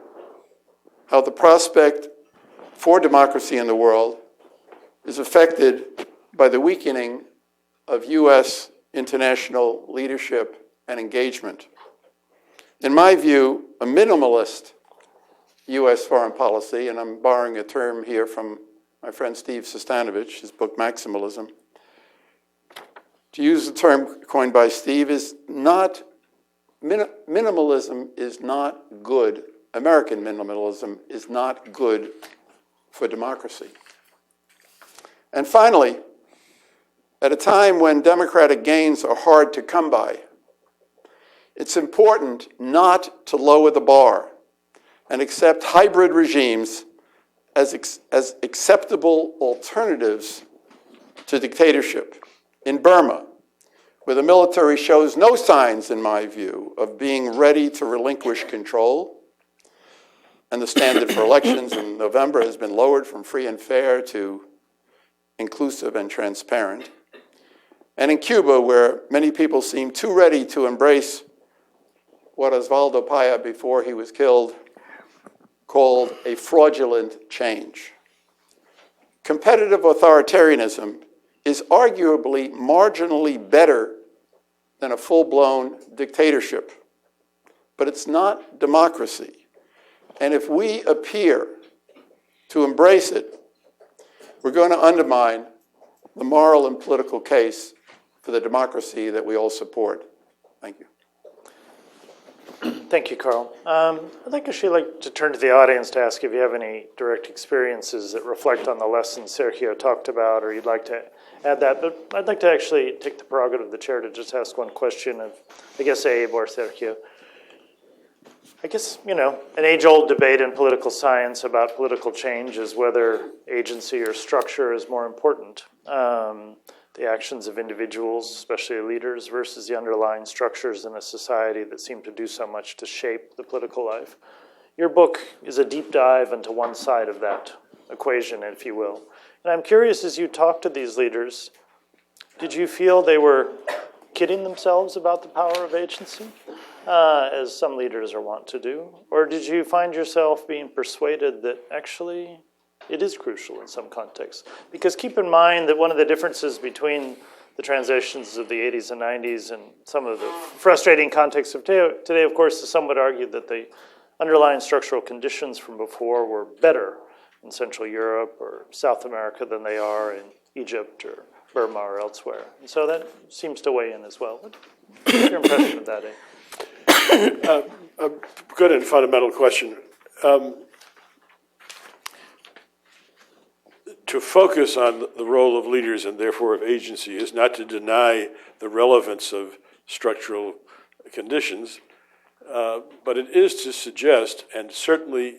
how the prospect for democracy in the world is affected by the weakening of U.S. international leadership and engagement. In my view, a minimalist U.S. foreign policy, and I'm borrowing a term here from my friend Steve Sestanovich, his book Maximalism. To use the term coined by Steve, is not, minimalism is not good. American minimalism is not good for democracy. And finally, at a time when democratic gains are hard to come by, it's important not to lower the bar and accept hybrid regimes as acceptable alternatives to dictatorship. In Burma, where the military shows no signs, in my view, of being ready to relinquish control, and the standard for elections in November has been lowered from free and fair to inclusive and transparent. And in Cuba, where many people seem too ready to embrace what Osvaldo Paya, before he was killed, called a fraudulent change. Competitive authoritarianism is arguably marginally better than a full-blown dictatorship, but it's not democracy. And if we appear to embrace it, we're going to undermine the moral and political case for the democracy that we all support. Thank you. Thank you, Carl. I'd actually like to turn to the audience to ask if you have any direct experiences that reflect on the lessons Sergio talked about, or you'd like to add that, but I'd like to actually take the prerogative of the chair to just ask one question of, I guess, Abe or Sergio. I guess, an age-old debate in political science about political change is whether agency or structure is more important. The actions of individuals, especially leaders, versus the underlying structures in a society that seem to do so much to shape the political life. Your book is a deep dive into one side of that equation, if you will. And I'm curious, as you talk to these leaders, did you feel they were kidding themselves about the power of agency, as some leaders are wont to do? Or did you find yourself being persuaded that actually it is crucial in some contexts? Because keep in mind that one of the differences between the transitions of the 80s and 90s and some of the frustrating contexts of today, of course, is some would argue that the underlying structural conditions from before were better in Central Europe or South America than they are in Egypt or Burma or elsewhere. And so that seems to weigh in as well. What's your impression of that, Abe? A good and fundamental question. To focus on the role of leaders and therefore of agency is not to deny the relevance of structural conditions, but it is to suggest, and certainly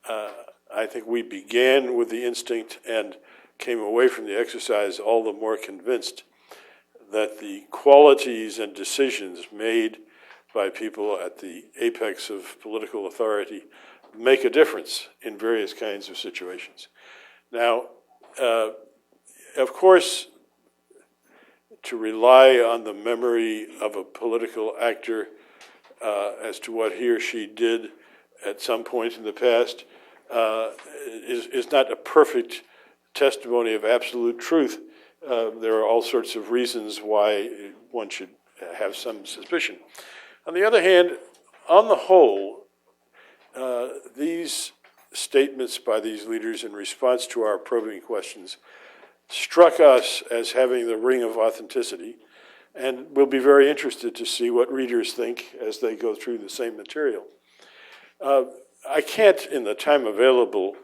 I think we began with the instinct and came away from the exercise all the more convinced that the qualities and decisions made by people at the apex of political authority make a difference in various kinds of situations. Now, of course, to rely on the memory of a political actor as to what he or she did at some point in the past is not a perfect testimony of absolute truth. There are all sorts of reasons why one should have some suspicion. On the other hand, on the whole, these statements by these leaders in response to our probing questions struck us as having the ring of authenticity, and we'll be very interested to see what readers think as they go through the same material. I can't, in the time available,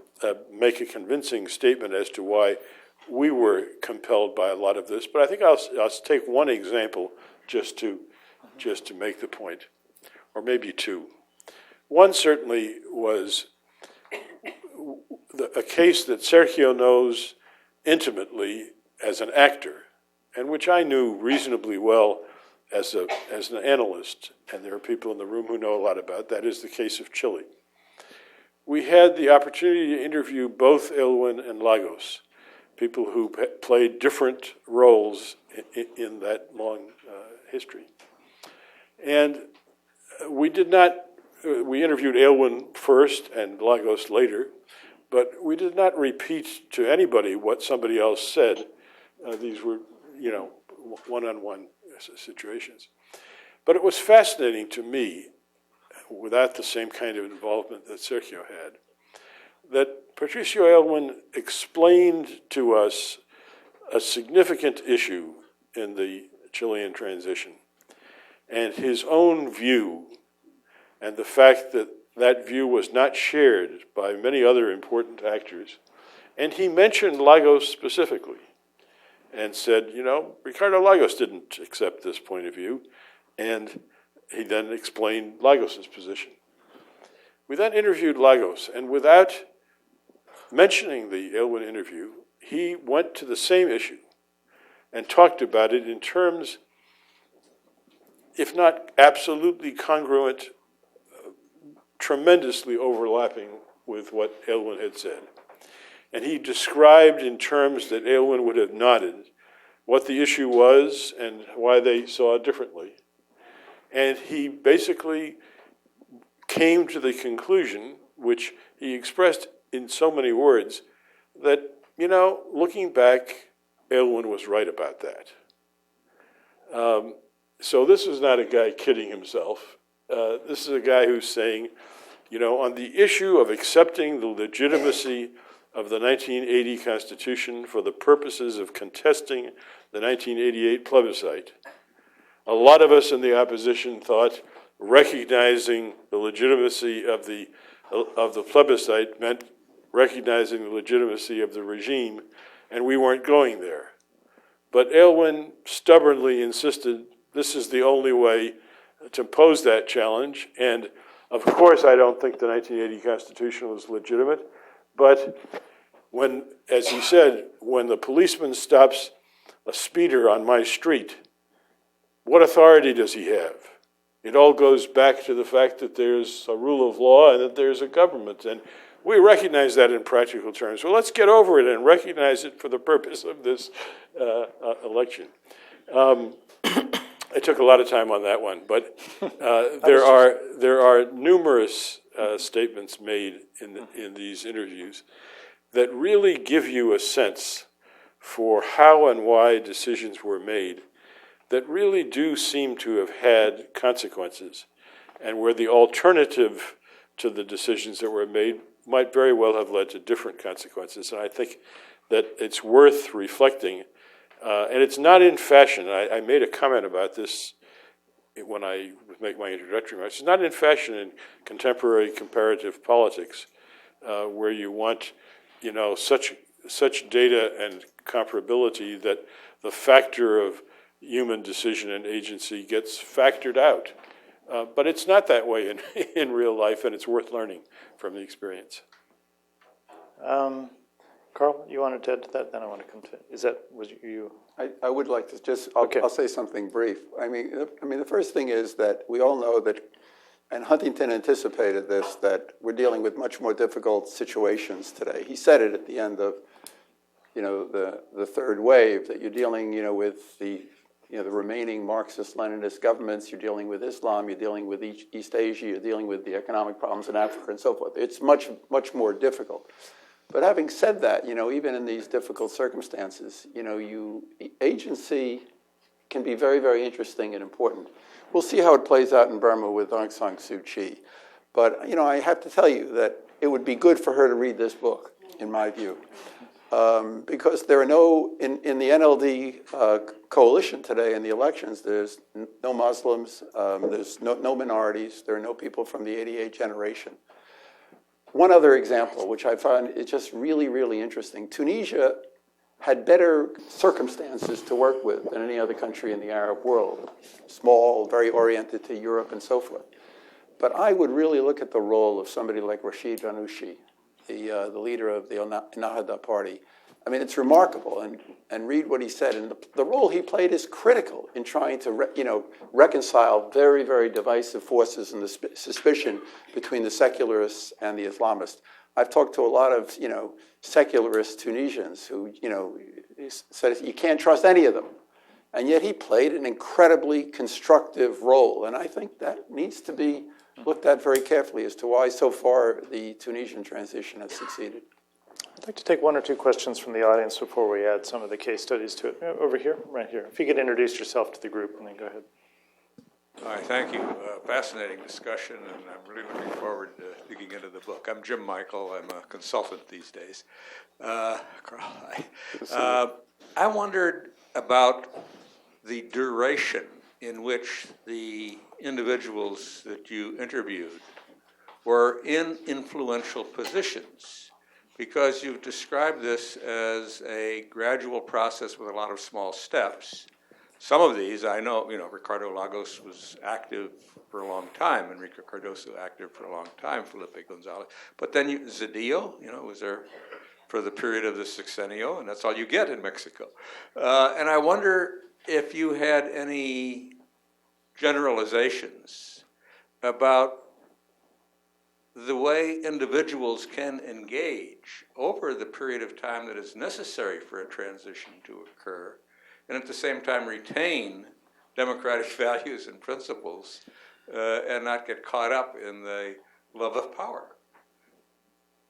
make a convincing statement as to why we were compelled by a lot of this, but I think I'll take one example just to make the point, or maybe two. One certainly was a case that Sergio knows intimately as an actor, and which I knew reasonably well as an analyst, and there are people in the room who know a lot about. That is the case of Chile. We had the opportunity to interview both Aylwin and Lagos, people who played different roles in that long history. And we interviewed Aylwin first and Lagos later, but we did not repeat to anybody what somebody else said. These were, one-on-one situations. But it was fascinating to me, without the same kind of involvement that Sergio had, that Patricio Aylwin explained to us a significant issue in the Chilean transition, and his own view, and the fact that that view was not shared by many other important actors. And he mentioned Lagos specifically and said, Ricardo Lagos didn't accept this point of view, and he then explained Lagos's position. We then interviewed Lagos, and without mentioning the Aylwin interview, he went to the same issue and talked about it in terms, if not absolutely congruent, tremendously overlapping with what Aylwin had said. And he described in terms that Aylwin would have nodded what the issue was and why they saw it differently. And he basically came to the conclusion, which he expressed in so many words, that, looking back, Aylwin was right about that. So this is not a guy kidding himself. This is a guy who's saying, on the issue of accepting the legitimacy of the 1980 Constitution for the purposes of contesting the 1988 plebiscite, a lot of us in the opposition thought recognizing the legitimacy of the plebiscite meant recognizing the legitimacy of the regime, and we weren't going there. But Aylwin stubbornly insisted this is the only way to pose that challenge. And of course, I don't think the 1980 Constitution was legitimate. But when, as he said, when the policeman stops a speeder on my street, what authority does he have? It all goes back to the fact that there's a rule of law and that there's a government. And we recognize that in practical terms. Well, let's get over it and recognize it for the purpose of this election. I took a lot of time on that one, but there are numerous statements made in these interviews that really give you a sense for how and why decisions were made that really do seem to have had consequences, and where the alternative to the decisions that were made might very well have led to different consequences. And I think that it's worth reflecting. And it's not in fashion. I made a comment about this when I make my introductory remarks. It's not in fashion in contemporary comparative politics, where you want, such data and comparability that the factor of human decision and agency gets factored out. But it's not that way in real life, and it's worth learning from the experience. Carl, you wanted to add to that? Then I want to come to, was you? I would like to just, I'll say something brief. I mean, the first thing is that we all know that, and Huntington anticipated this, that we're dealing with much more difficult situations today. He said it at the end of, the third wave, that you're dealing, with the remaining Marxist-Leninist governments, you're dealing with Islam, you're dealing with East Asia, you're dealing with the economic problems in Africa and so forth. It's much, much more difficult. But having said that, even in these difficult circumstances, agency can be very, very interesting and important. We'll see how it plays out in Burma with Aung San Suu Kyi. But, I have to tell you that it would be good for her to read this book, in my view. Because there are in the NLD coalition today in the elections, there's no Muslims, there's no minorities, there are no people from the 88 generation. One other example, which I find is just really, really interesting. Tunisia had better circumstances to work with than any other country in the Arab world. Small, very oriented to Europe and so forth. But I would really look at the role of somebody like Rashid Ghannouchi, the leader of the Ennahda party. I mean, it's remarkable, and read what he said. And the role he played is critical in trying to reconcile very, very divisive forces and the suspicion between the secularists and the Islamists. I've talked to a lot of secularist Tunisians who said you can't trust any of them, and yet he played an incredibly constructive role. And I think that needs to be looked at very carefully as to why so far the Tunisian transition has succeeded. I'd like to take one or two questions from the audience before we add some of the case studies to it. Over here, right here. If you could introduce yourself to the group and then go ahead. Hi, thank you. Fascinating discussion, and I'm really looking forward to digging into the book. I'm Jim Michael. I'm a consultant these days. Carl, I wondered about the duration in which the individuals that you interviewed were in influential positions, because you've described this as a gradual process with a lot of small steps. Some of these, I know, Ricardo Lagos was active for a long time, Enrique Cardoso active for a long time, Felipe Gonzalez. But then Zedillo, was there for the period of the sexenio, and that's all you get in Mexico. And I wonder if you had any generalizations about the way individuals can engage over the period of time that is necessary for a transition to occur, and at the same time retain democratic values and principles and not get caught up in the love of power.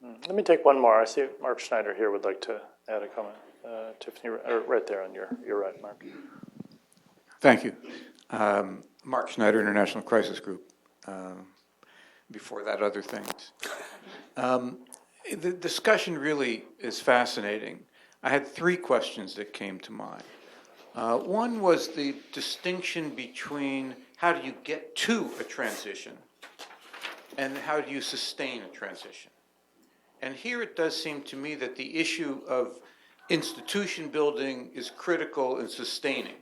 Let me take one more. I see Mark Schneider here would like to add a comment. Tiffany, right there on your right, Mark. Thank you. Mark Schneider, International Crisis Group. Before that, other things. The discussion really is fascinating. I had three questions that came to mind. One was the distinction between how do you get to a transition and how do you sustain a transition. And here it does seem to me that the issue of institution building is critical in sustaining.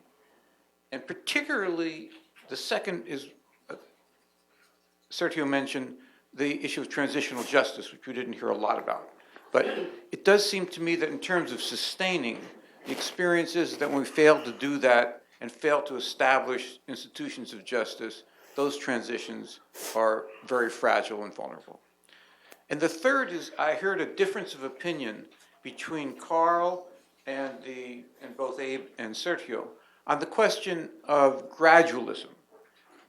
And particularly, the second is, Sergio mentioned the issue of transitional justice, which we didn't hear a lot about. But it does seem to me that in terms of sustaining, the experience is that when we fail to do that and fail to establish institutions of justice, those transitions are very fragile and vulnerable. And the third is, I heard a difference of opinion between Carl and both Abe and Sergio on the question of gradualism,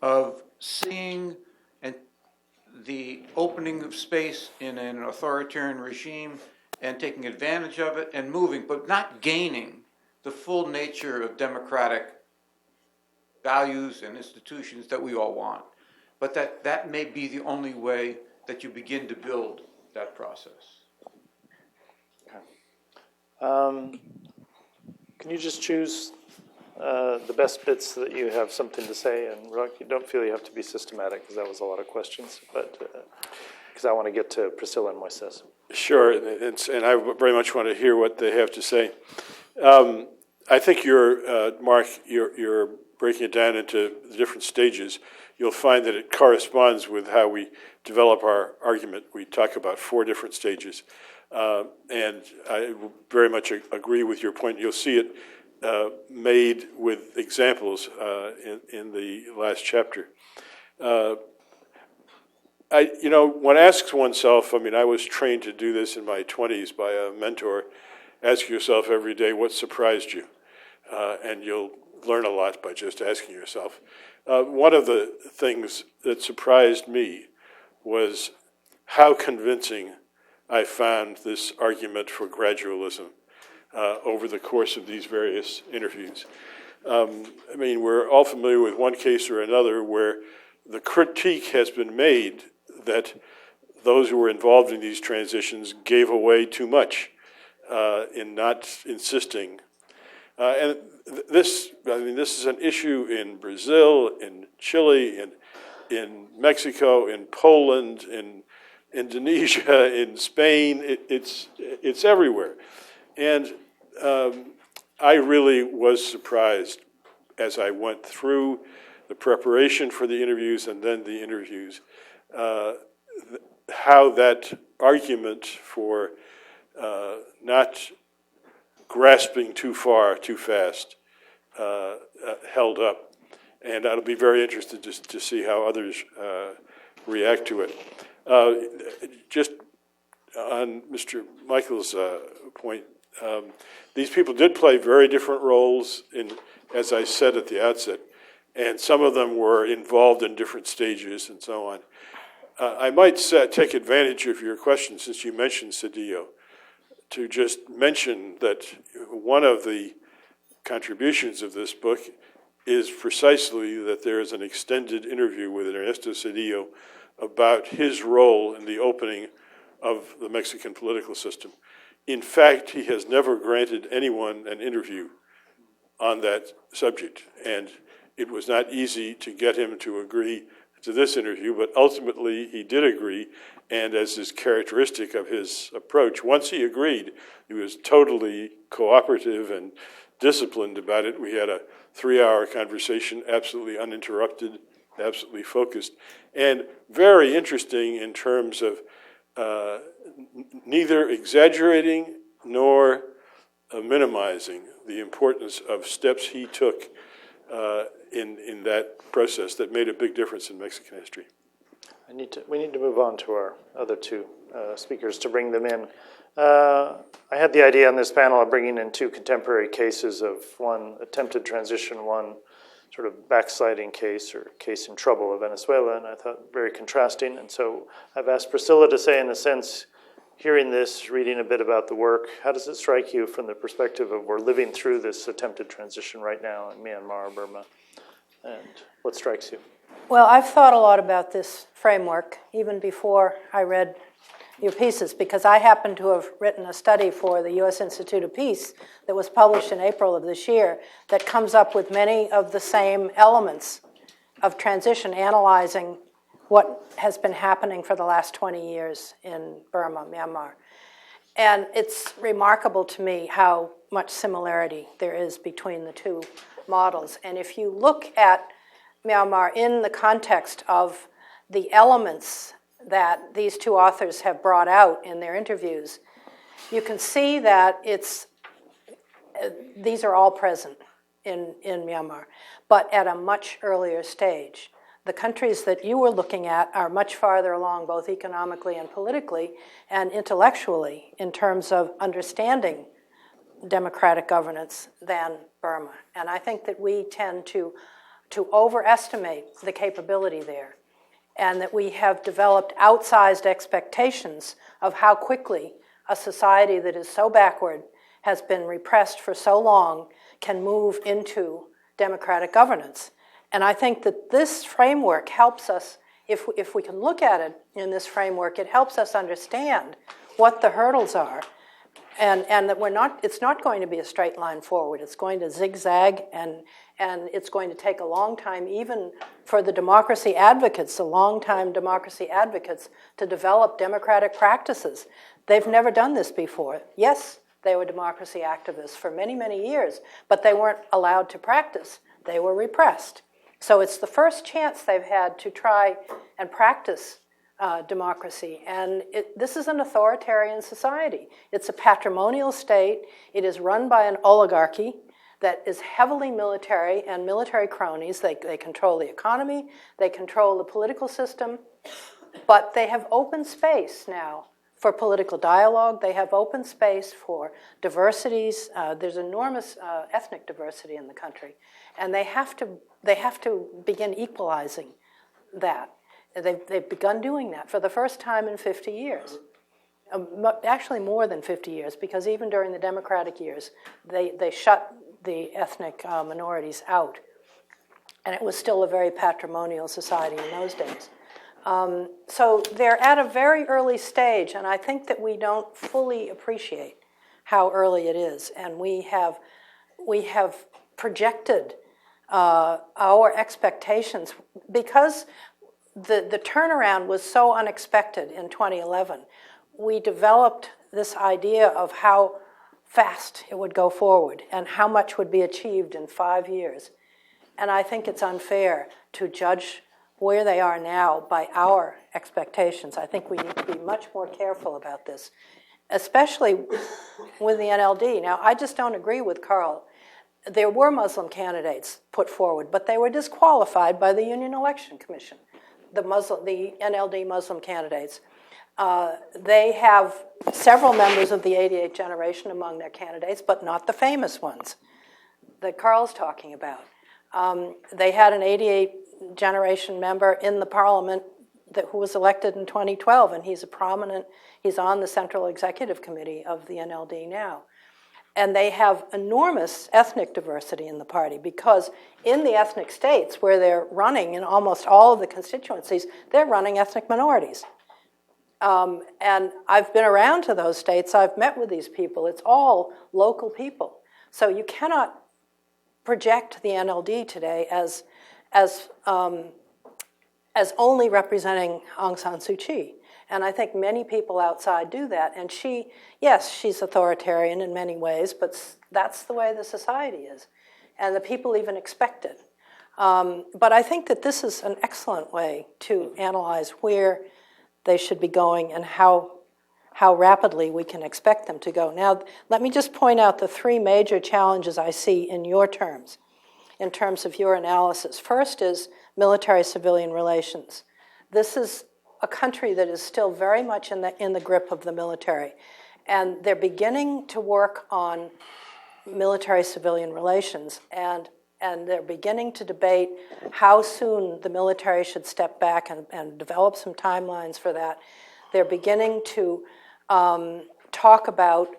of seeing the opening of space in an authoritarian regime and taking advantage of it and moving, but not gaining the full nature of democratic values and institutions that we all want. But that may be the only way that you begin to build that process. Can you just choose the best bits that you have something to say? And you don't feel you have to be systematic, because that was a lot of questions, but because I want to get to Priscilla and Moises. Sure, and I very much want to hear what they have to say. I think Mark, you're breaking it down into the different stages. You'll find that it corresponds with how we develop our argument. We talk about 4 different stages. And I very much agree with your point. You'll see it made with examples in the last chapter. One asks oneself, I was trained to do this in my 20s by a mentor. Ask yourself every day, what surprised you? And you'll learn a lot by just asking yourself. One of the things that surprised me was how convincing I found this argument for gradualism over the course of these various interviews. We're all familiar with one case or another where the critique has been made that those who were involved in these transitions gave away too much in not insisting. And this is an issue in Brazil, in Chile, in Mexico, in Poland, in Indonesia, in Spain. It's everywhere. And I really was surprised as I went through the preparation for the interviews and then the interviews, how that argument for not grasping too far, too fast, held up. And I'll be very interested to see how others react to it. Just on Mr. Michael's point, these people did play very different roles, as I said at the outset, and some of them were involved in different stages and so on. I might take advantage of your question, since you mentioned Cedillo, to just mention that one of the contributions of this book is precisely that there is an extended interview with Ernesto Cedillo about his role in the opening of the Mexican political system. In fact, he has never granted anyone an interview on that subject, and it was not easy to get him to agree to this interview, but ultimately he did agree, and as is characteristic of his approach, once he agreed, he was totally cooperative and disciplined about it. We had a 3-hour conversation, absolutely uninterrupted, absolutely focused, and very interesting in terms of neither exaggerating nor minimizing the importance of steps he took in that process that made a big difference in Mexican history. We need to move on to our other 2 speakers to bring them in. I had the idea on this panel of bringing in 2 contemporary cases of one attempted transition, one sort of backsliding case or case in trouble of Venezuela, and I thought very contrasting. And so I've asked Priscilla to say, in a sense, hearing this, reading a bit about the work, how does it strike you from the perspective of we're living through this attempted transition right now in Myanmar, Burma, and what strikes you? Well, I've thought a lot about this framework even before I read your pieces, because I happen to have written a study for the U.S. Institute of Peace that was published in April of this year that comes up with many of the same elements of transition, analyzing what has been happening for the last 20 years in Burma, Myanmar. And it's remarkable to me how much similarity there is between the two models. And if you look at Myanmar in the context of the elements that these two authors have brought out in their interviews, you can see that these are all present in Myanmar, but at a much earlier stage. The countries that you were looking at are much farther along, both economically and politically and intellectually, in terms of understanding democratic governance than Burma. And I think that we tend to overestimate the capability there, and that we have developed outsized expectations of how quickly a society that is so backward, has been repressed for so long, can move into democratic governance. And I think that this framework helps us, if we can look at it in this framework, it helps us understand what the hurdles are, and that it's not going to be a straight line forward. It's going to zigzag, and it's going to take a long time, even for the democracy advocates, the long-time democracy advocates, to develop democratic practices. They've never done this before. Yes, they were democracy activists for many, many years, but they weren't allowed to practice. They were repressed. So it's the first chance they've had to try and practice democracy. And this is an authoritarian society. It's a patrimonial state. It is run by an oligarchy that is heavily military and military cronies. They control the economy. They control the political system. But they have open space now for political dialogue. They have open space for diversities. There's enormous ethnic diversity in the country. And they have to begin equalizing that. They've begun doing that for the first time in 50 years. Actually more than 50 years, because even during the democratic years, they shut the ethnic minorities out. And it was still a very patrimonial society in those days. So they're at a very early stage, and I think that we don't fully appreciate how early it is. And we have projected our expectations, because the turnaround was so unexpected in 2011. We developed this idea of how fast it would go forward and how much would be achieved in 5 years. And I think it's unfair to judge where they are now by our expectations. I think we need to be much more careful about this, especially with the NLD. Now, I just don't agree with Carl. There were Muslim candidates put forward, but they were disqualified by the Union Election Commission, the NLD Muslim candidates. They have several members of the 88th generation among their candidates, but not the famous ones that Carl's talking about. They had an 88th generation member in the parliament who was elected in 2012, and he's on the Central Executive Committee of the NLD now. And they have enormous ethnic diversity in the party, because in the ethnic states where they're running, in almost all of the constituencies, they're running ethnic minorities. And I've been around to those states. I've met with these people. It's all local people. So you cannot project the NLD today as only representing Aung San Suu Kyi. And I think many people outside do that. And she's authoritarian in many ways, but that's the way the society is. And the people even expect it. But I think that this is an excellent way to analyze where they should be going and how rapidly we can expect them to go. Now, let me just point out the three major challenges I see in your terms, in terms of your analysis. First is military-civilian relations. This is a country that is still very much in the grip of the military. And they're beginning to work on military-civilian relations, and they're beginning to debate how soon the military should step back and develop some timelines for that. They're beginning to talk about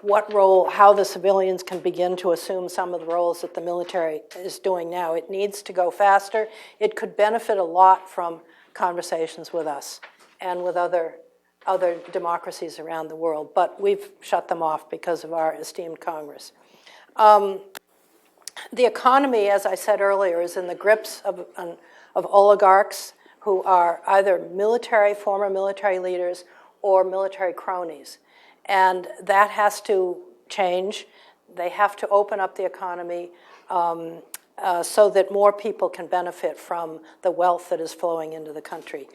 what role, how the civilians can begin to assume some of the roles that the military is doing now. It needs to go faster. It could benefit a lot from conversations with us and with other democracies around the world, but we've shut them off because of our esteemed Congress. The economy, as I said earlier, is in the grips of oligarchs who are either former military leaders or military cronies. And that has to change. They have to open up the economy so that more people can benefit from the wealth that is flowing into the country.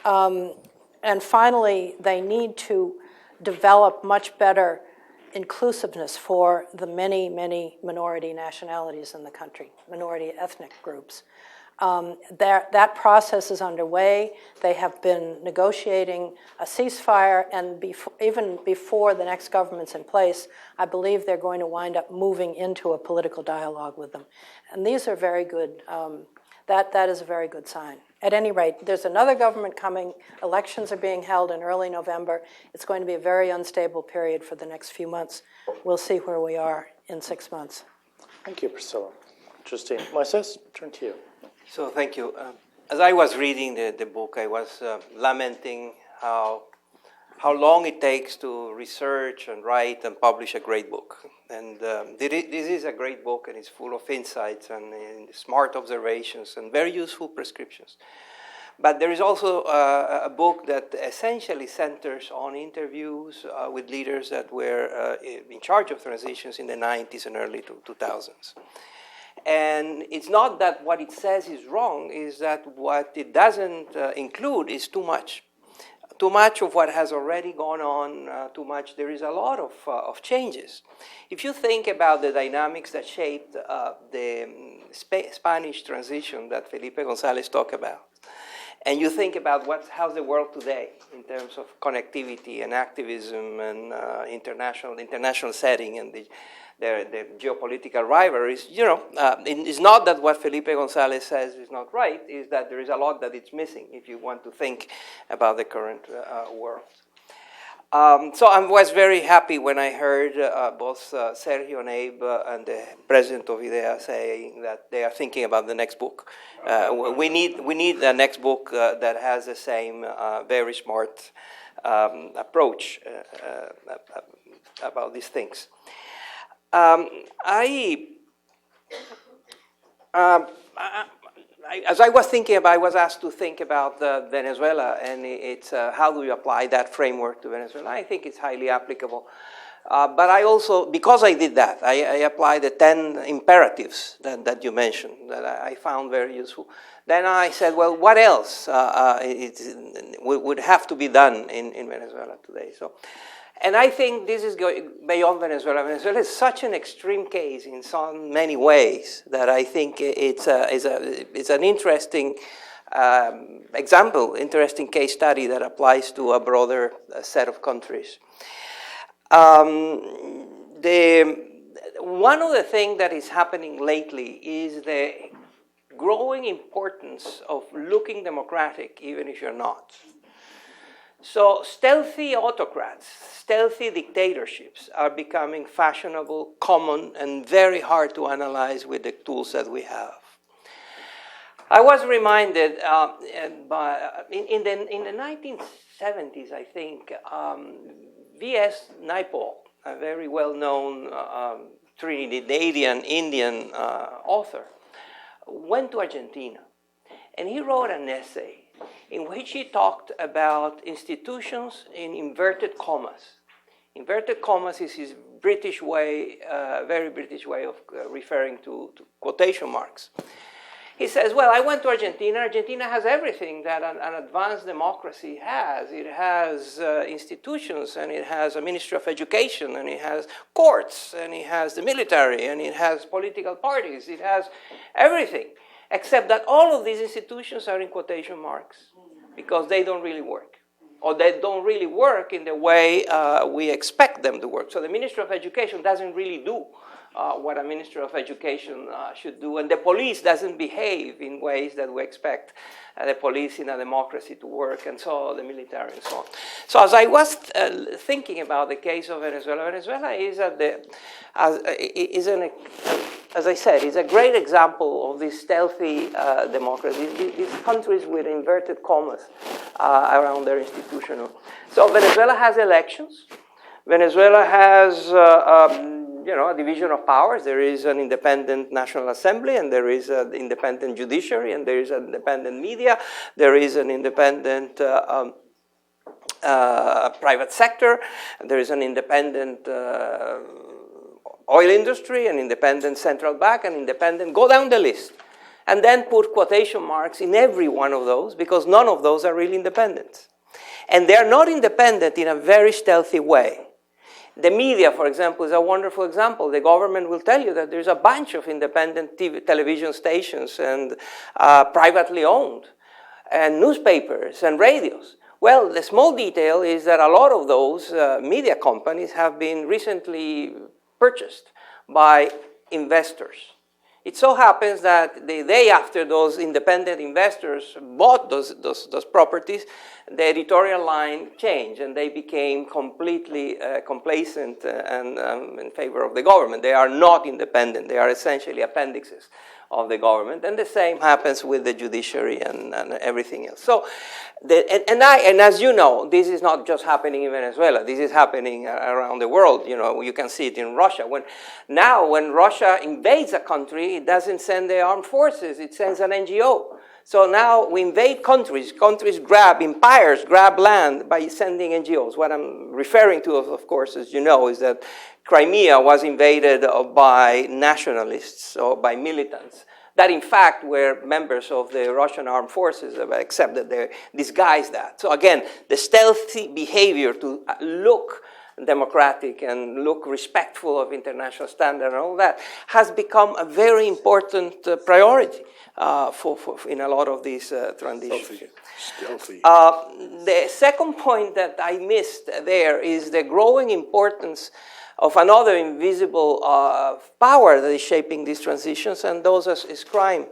And finally, they need to develop much better inclusiveness for the many, many minority nationalities in the country, minority ethnic groups. That process is underway. They have been negotiating a ceasefire, and even before the next government's in place, I believe they're going to wind up moving into a political dialogue with them. And these are very good, that is a very good sign. At any rate, there's another government coming. Elections are being held in early November. It's going to be a very unstable period for the next few months. We'll see where we are in 6 months. Thank you, Priscilla. Interesting. Moises, turn to you. So thank you. As I was reading the book, I was lamenting how long it takes to research and write and publish a great book. And this is a great book, and it's full of insights and smart observations and very useful prescriptions. But there is also a book that essentially centers on interviews with leaders that were in charge of transitions in the 90s and early 2000s. And it's not that what it says is wrong, is that what it doesn't include is too much. Too much of what has already gone on, too much. There is a lot of changes. If you think about the dynamics that shaped the Spanish transition that Felipe González talked about, and you think about how's the world today in terms of connectivity and activism and international setting and the geopolitical rivalries, it's not that what Felipe González says is not right, is that there is a lot that it's missing if you want to think about the current world. So I was very happy when I heard both Sergio and Abe and the president of IDEA saying that they are thinking about the next book. We need the next book that has the same very smart approach about these things. As I was thinking about, I was asked to think about Venezuela, and it's how do you apply that framework to Venezuela? I think it's highly applicable. But I also, because I did that, I applied the 10 imperatives that you mentioned that I found very useful. Then I said, well, what else would have to be done in Venezuela today? And I think this is going beyond Venezuela. Venezuela is such an extreme case in so many ways that I think it's an interesting example, interesting case study that applies to a broader set of countries. One of the things that is happening lately is the growing importance of looking democratic, even if you're not. So stealthy autocrats, stealthy dictatorships are becoming fashionable, common, and very hard to analyze with the tools that we have. I was reminded in the 1970s, I think, V.S. Naipaul, a very well-known Trinidadian Indian author, went to Argentina, and he wrote an essay in which he talked about institutions in inverted commas. Inverted commas is his British way, very British way of referring to quotation marks. He says, well, I went to Argentina. Argentina has everything that an advanced democracy has. It has institutions, and it has a Ministry of Education, and it has courts, and it has the military, and it has political parties. It has everything, except that all of these institutions are in quotation marks because they don't really work, or they don't really work in the way we expect them to work. So the Ministry of Education doesn't really do what a Minister of Education should do, and the police doesn't behave in ways that we expect the police in a democracy to work, and so the military and so on. So as I was thinking about the case of Venezuela, Venezuela is as I said, is a great example of this stealthy democracy, these countries with inverted commas around their institutional. So Venezuela has elections. Venezuela has a division of powers. There is an independent National Assembly, and there is an independent judiciary, and there is an independent media. There is an independent private sector, there is an independent oil industry, an independent central bank, an independent, go down the list. And then put quotation marks in every one of those, because none of those are really independent. And they're not independent in a very stealthy way. The media, for example, is a wonderful example. The government will tell you that there's a bunch of independent television stations and privately owned, and newspapers and radios. Well, the small detail is that a lot of those media companies have been recently purchased by investors. It so happens that the day after those independent investors bought those properties, the editorial line changed and they became completely complacent and in favor of the government. They are not independent. They are essentially appendixes of the government. And the same happens with the judiciary and everything else. So, and as you know, this is not just happening in Venezuela. This is happening around the world. You know, you can see it in Russia. When Russia invades a country, it doesn't send the armed forces. It sends an NGO. So now we invade countries. Countries empires grab land by sending NGOs. What I'm referring to, of course, as you know, is that Crimea was invaded by nationalists or by militants that in fact were members of the Russian armed forces, except that they disguised that. So again, the stealthy behavior to look democratic and look respectful of international standards and all that has become a very important priority in a lot of these transitions. Stealthy. The second point that I missed there is the growing importance of another invisible power that is shaping these transitions, and those is crime.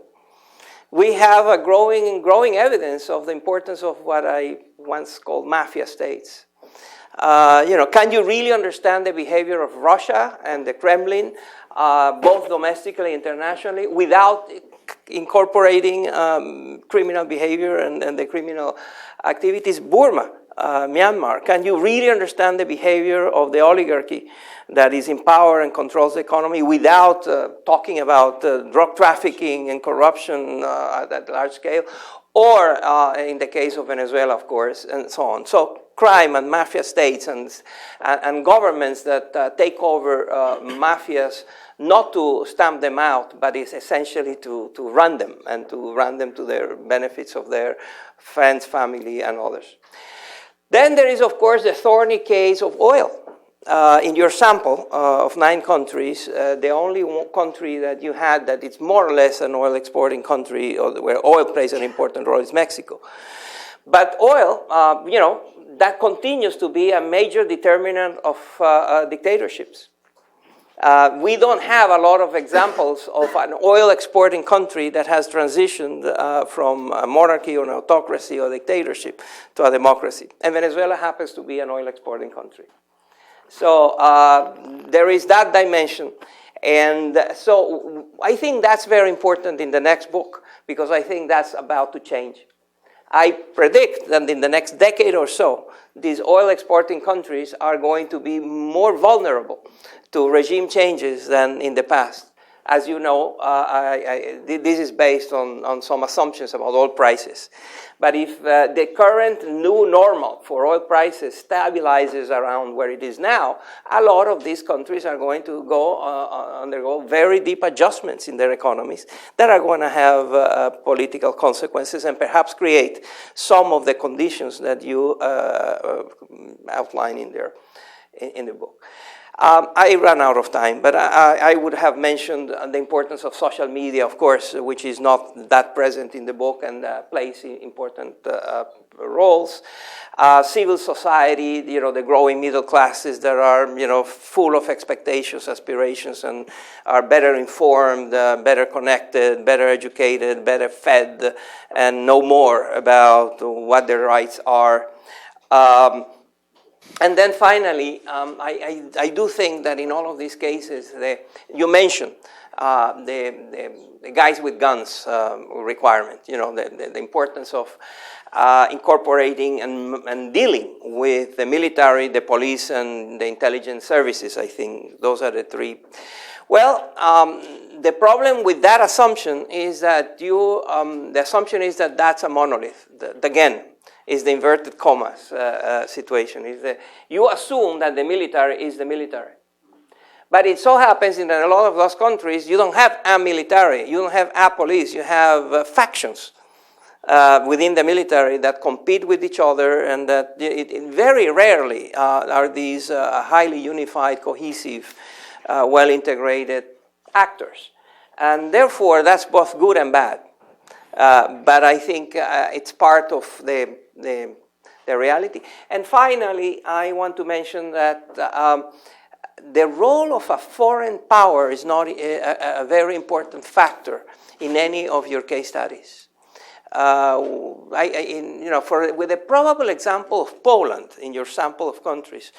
We have a growing evidence of the importance of what I once called mafia states. Can you really understand the behavior of Russia and the Kremlin, both domestically and internationally, without incorporating criminal behavior and the criminal activities? Burma, Myanmar, can you really understand the behavior of the oligarchy that is in power and controls the economy without talking about drug trafficking and corruption at large scale? Or in the case of Venezuela, of course, and so on. So crime and mafia states and governments that take over mafias, not to stamp them out, but is essentially to run them and to run them to their benefits of their friends, family, and others. Then there is, of course, the thorny case of oil. In your sample of 9 countries, the only country that you had that it's more or less an oil exporting country, or where oil plays an important role, is Mexico. But oil, that continues to be a major determinant of dictatorships. We don't have a lot of examples of an oil exporting country that has transitioned from a monarchy or an autocracy or dictatorship to a democracy. And Venezuela happens to be an oil exporting country. So there is that dimension. And so I think that's very important in the next book, because I think that's about to change. I predict that in the next decade or so, these oil exporting countries are going to be more vulnerable to regime changes than in the past. As you know, this is based on some assumptions about oil prices. But if the current new normal for oil prices stabilizes around where it is now, a lot of these countries are going to undergo very deep adjustments in their economies that are going to have political consequences and perhaps create some of the conditions that you outline in the book. I ran out of time, but I would have mentioned the importance of social media, of course, which is not that present in the book and plays important roles. Civil society, the growing middle classes that are, full of expectations, aspirations, and are better informed, better connected, better educated, better fed, and know more about what their rights are. And then finally, I do think that in all of these cases, you mentioned the guys with guns requirement, the importance of incorporating and dealing with the military, the police, and the intelligence services. I think those are the 3. Well, the problem with that assumption is that the assumption is that that's a monolith. Again, is the inverted commas situation. You assume that the military is the military. But it so happens in a lot of those countries, you don't have a military, you don't have a police, you have factions within the military that compete with each other, and that very rarely are these highly unified, cohesive, well-integrated actors. And therefore, that's both good and bad. But I think it's part of the reality. And finally, I want to mention that the role of a foreign power is not a very important factor in any of your case studies. With the probable example of Poland in your sample of countries,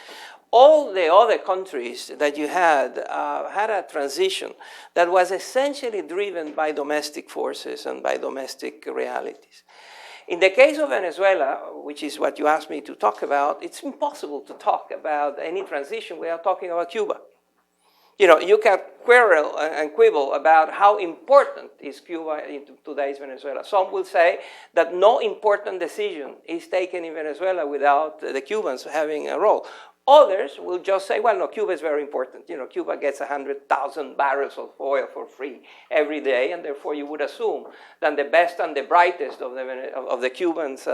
all the other countries that you had a transition that was essentially driven by domestic forces and by domestic realities. In the case of Venezuela, which is what you asked me to talk about, it's impossible to talk about any transition without talking about Cuba. You can quarrel and quibble about how important is Cuba in today's Venezuela. Some will say that no important decision is taken in Venezuela without the Cubans having a role. Others will just say, well, no, Cuba is very important. Cuba gets 100,000 barrels of oil for free every day, and therefore you would assume that the best and the brightest of the Cubans'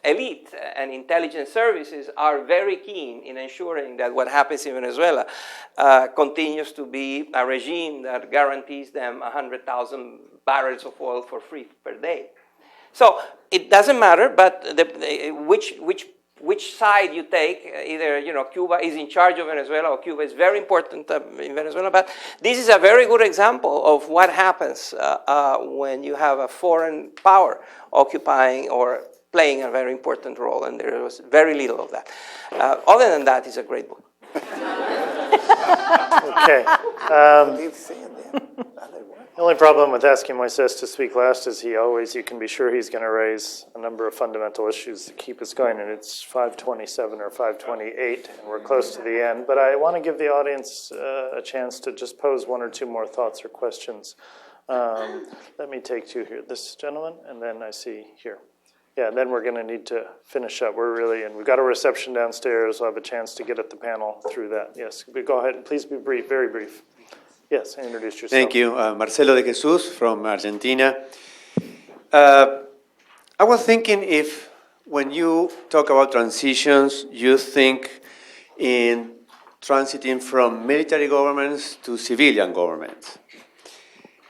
elite and intelligence services are very keen in ensuring that what happens in Venezuela continues to be a regime that guarantees them 100,000 barrels of oil for free per day. So it doesn't matter, but which side you take, either Cuba is in charge of Venezuela or Cuba is very important in Venezuela. But this is a very good example of what happens when you have a foreign power occupying or playing a very important role, and there was very little of that. Other than that, it's a great book. Okay. The only problem with asking Moises to speak last is you can be sure he's going to raise a number of fundamental issues to keep us going, and it's 5:27 or 5:28, and we're close to the end. But I want to give the audience a chance to just pose one or two more thoughts or questions. Let me take two here. This gentleman, and then I see here. Yeah, and then we're going to need to finish up. We've got a reception downstairs. We'll have a chance to get at the panel through that. Yes, go ahead. Please be brief, very brief. Yes, introduce yourself. Thank you. Marcelo de Jesus from Argentina. I was thinking if when you talk about transitions, you think in transiting from military governments to civilian governments.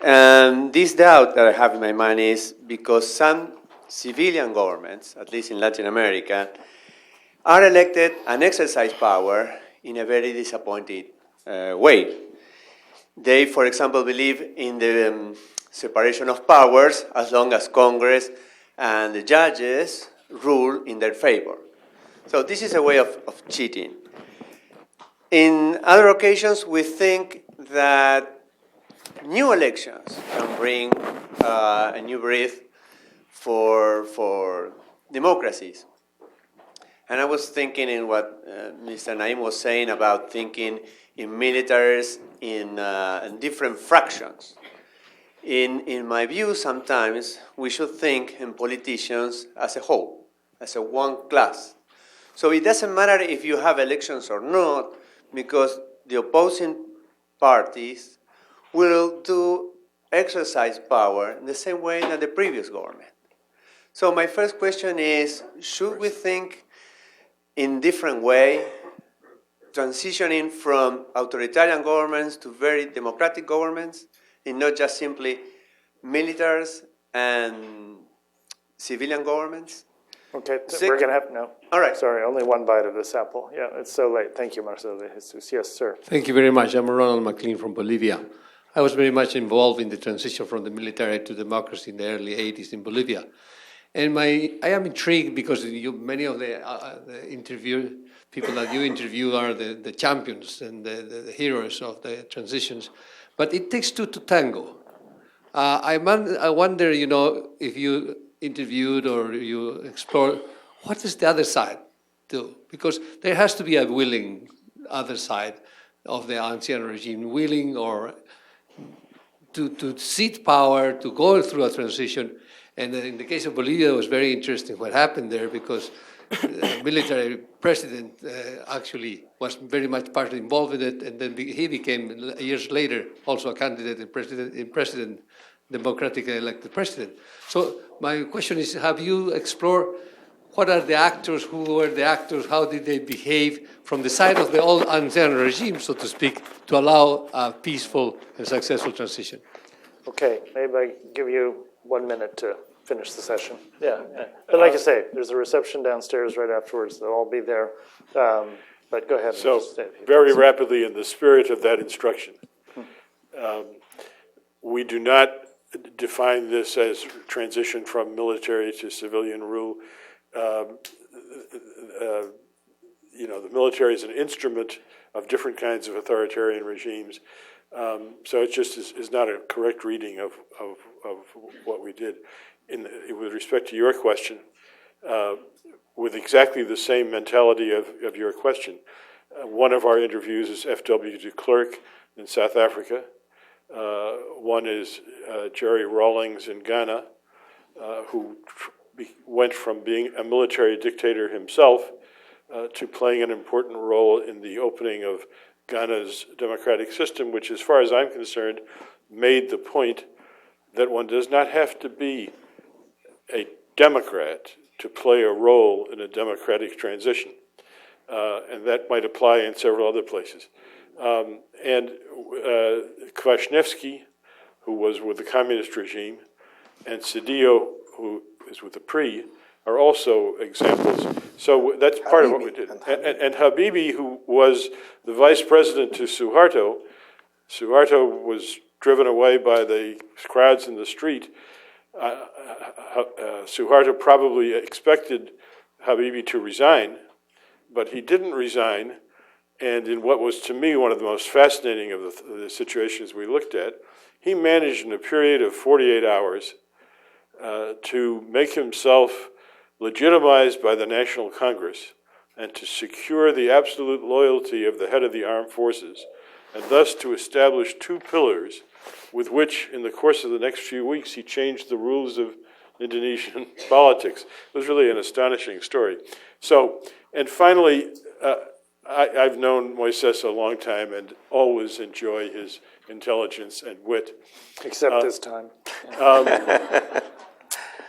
And this doubt that I have in my mind is because some civilian governments, at least in Latin America, are elected and exercise power in a very disappointed way. They, for example, believe in the separation of powers as long as Congress and the judges rule in their favor. So this is a way of cheating. In other occasions, we think that new elections can bring a new breath for democracies. And I was thinking in what Mr. Naim was saying about thinking in militaries in different fractions. In my view, sometimes we should think in politicians as a whole, as a one class. So it doesn't matter if you have elections or not, because the opposing parties will exercise power in the same way that the previous government. So my first question is, should we think in different way, transitioning from authoritarian governments to very democratic governments, and not just simply militaries and civilian governments? Okay, we're going to have, no. All right. Sorry, only one bite of this apple. Yeah, it's so late. Thank you, Marcelo de Jesus. Yes, sir. Thank you very much. I'm Ronald McLean from Bolivia. I was very much involved in the transition from the military to democracy in the early 80s in Bolivia. And I am intrigued because many of the people that you interview are the champions and the heroes of the transitions. But it takes two to tango. I wonder, if you interviewed or you explored, what does the other side do? Because there has to be a willing other side of the ancien regime, willing or to cede power, to go through a transition. And in the case of Bolivia, it was very interesting what happened there because the military president actually was very much partly involved in it, and then he became, years later, also a candidate in president, democratically elected president. So my question is, have you explored what are the actors, who were the actors, how did they behave from the side of the old ancien regime, so to speak, to allow a peaceful and successful transition? Okay, maybe I give you 1 minute to finish the session. Yeah, but like I say, there's a reception downstairs right afterwards. They'll all be there. But go ahead. So, very rapidly, in the spirit of that instruction, we do not define this as transition from military to civilian rule. The military is an instrument of different kinds of authoritarian regimes. So it just is not a correct reading of what we did. With respect to your question, with exactly the same mentality of your question, one of our interviews is F.W. de Klerk in South Africa. One is Jerry Rawlings in Ghana, who went from being a military dictator himself to playing an important role in the opening of Ghana's democratic system, which, as far as I'm concerned, made the point that one does not have to be a Democrat to play a role in a democratic transition. And that might apply in several other places. And Kwasniewski, who was with the communist regime, and Cedillo, who is with the PRI, are also examples. So that's part of what we did. And Habibi, who was the vice president to Suharto was driven away by the crowds in the street. Suharto probably expected Habibi to resign, but he didn't resign. And in what was to me one of the most fascinating of the situations we looked at, he managed in a period of 48 hours to make himself legitimized by the National Congress and to secure the absolute loyalty of the head of the armed forces, and thus to establish two pillars with which, in the course of the next few weeks, he changed the rules of Indonesian politics. It was really an astonishing story. So, and finally, I've known Moises a long time and always enjoy his intelligence and wit. Except this time.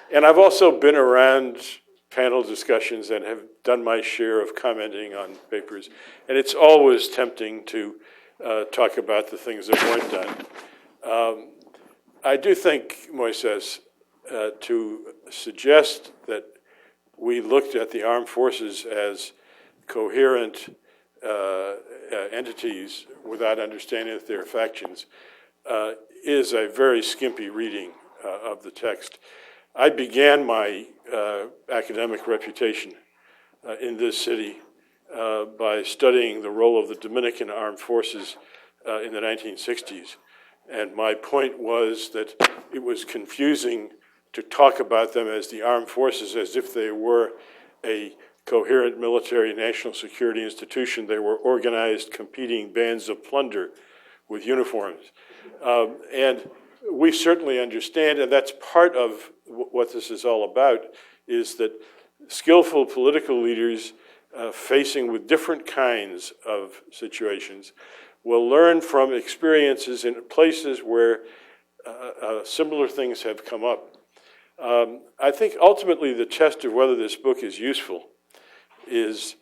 And I've also been around panel discussions and have done my share of commenting on papers. And it's always tempting to talk about the things that weren't done. I do think, Moises, to suggest that we looked at the armed forces as coherent entities without understanding that they're factions is a very skimpy reading of the text. I began my academic reputation in this city by studying the role of the Dominican armed forces in the 1960s. And my point was that it was confusing to talk about them as the armed forces as if they were a coherent military national security institution. They were organized, competing bands of plunder with uniforms. And we certainly understand, and that's part of what this is all about, is that skillful political leaders facing with different kinds of situations will learn from experiences in places where similar things have come up. I think ultimately the test of whether this book is useful is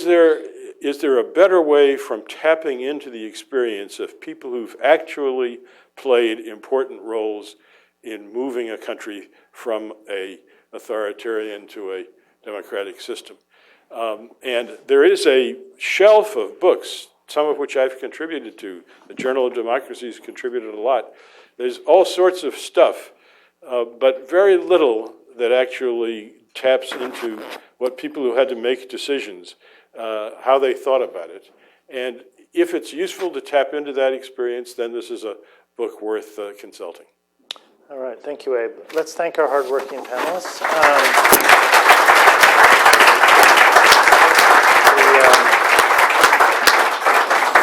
there a better way from tapping into the experience of people who've actually played important roles in moving a country from a authoritarian to a democratic system? And there is a shelf of books, some of which I've contributed to. The Journal of Democracy has contributed a lot. There's all sorts of stuff, but very little that actually taps into what people who had to make decisions, how they thought about it. And if it's useful to tap into that experience, then this is a book worth consulting. All right, thank you, Abe. Let's thank our hardworking panelists.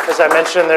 As I mentioned,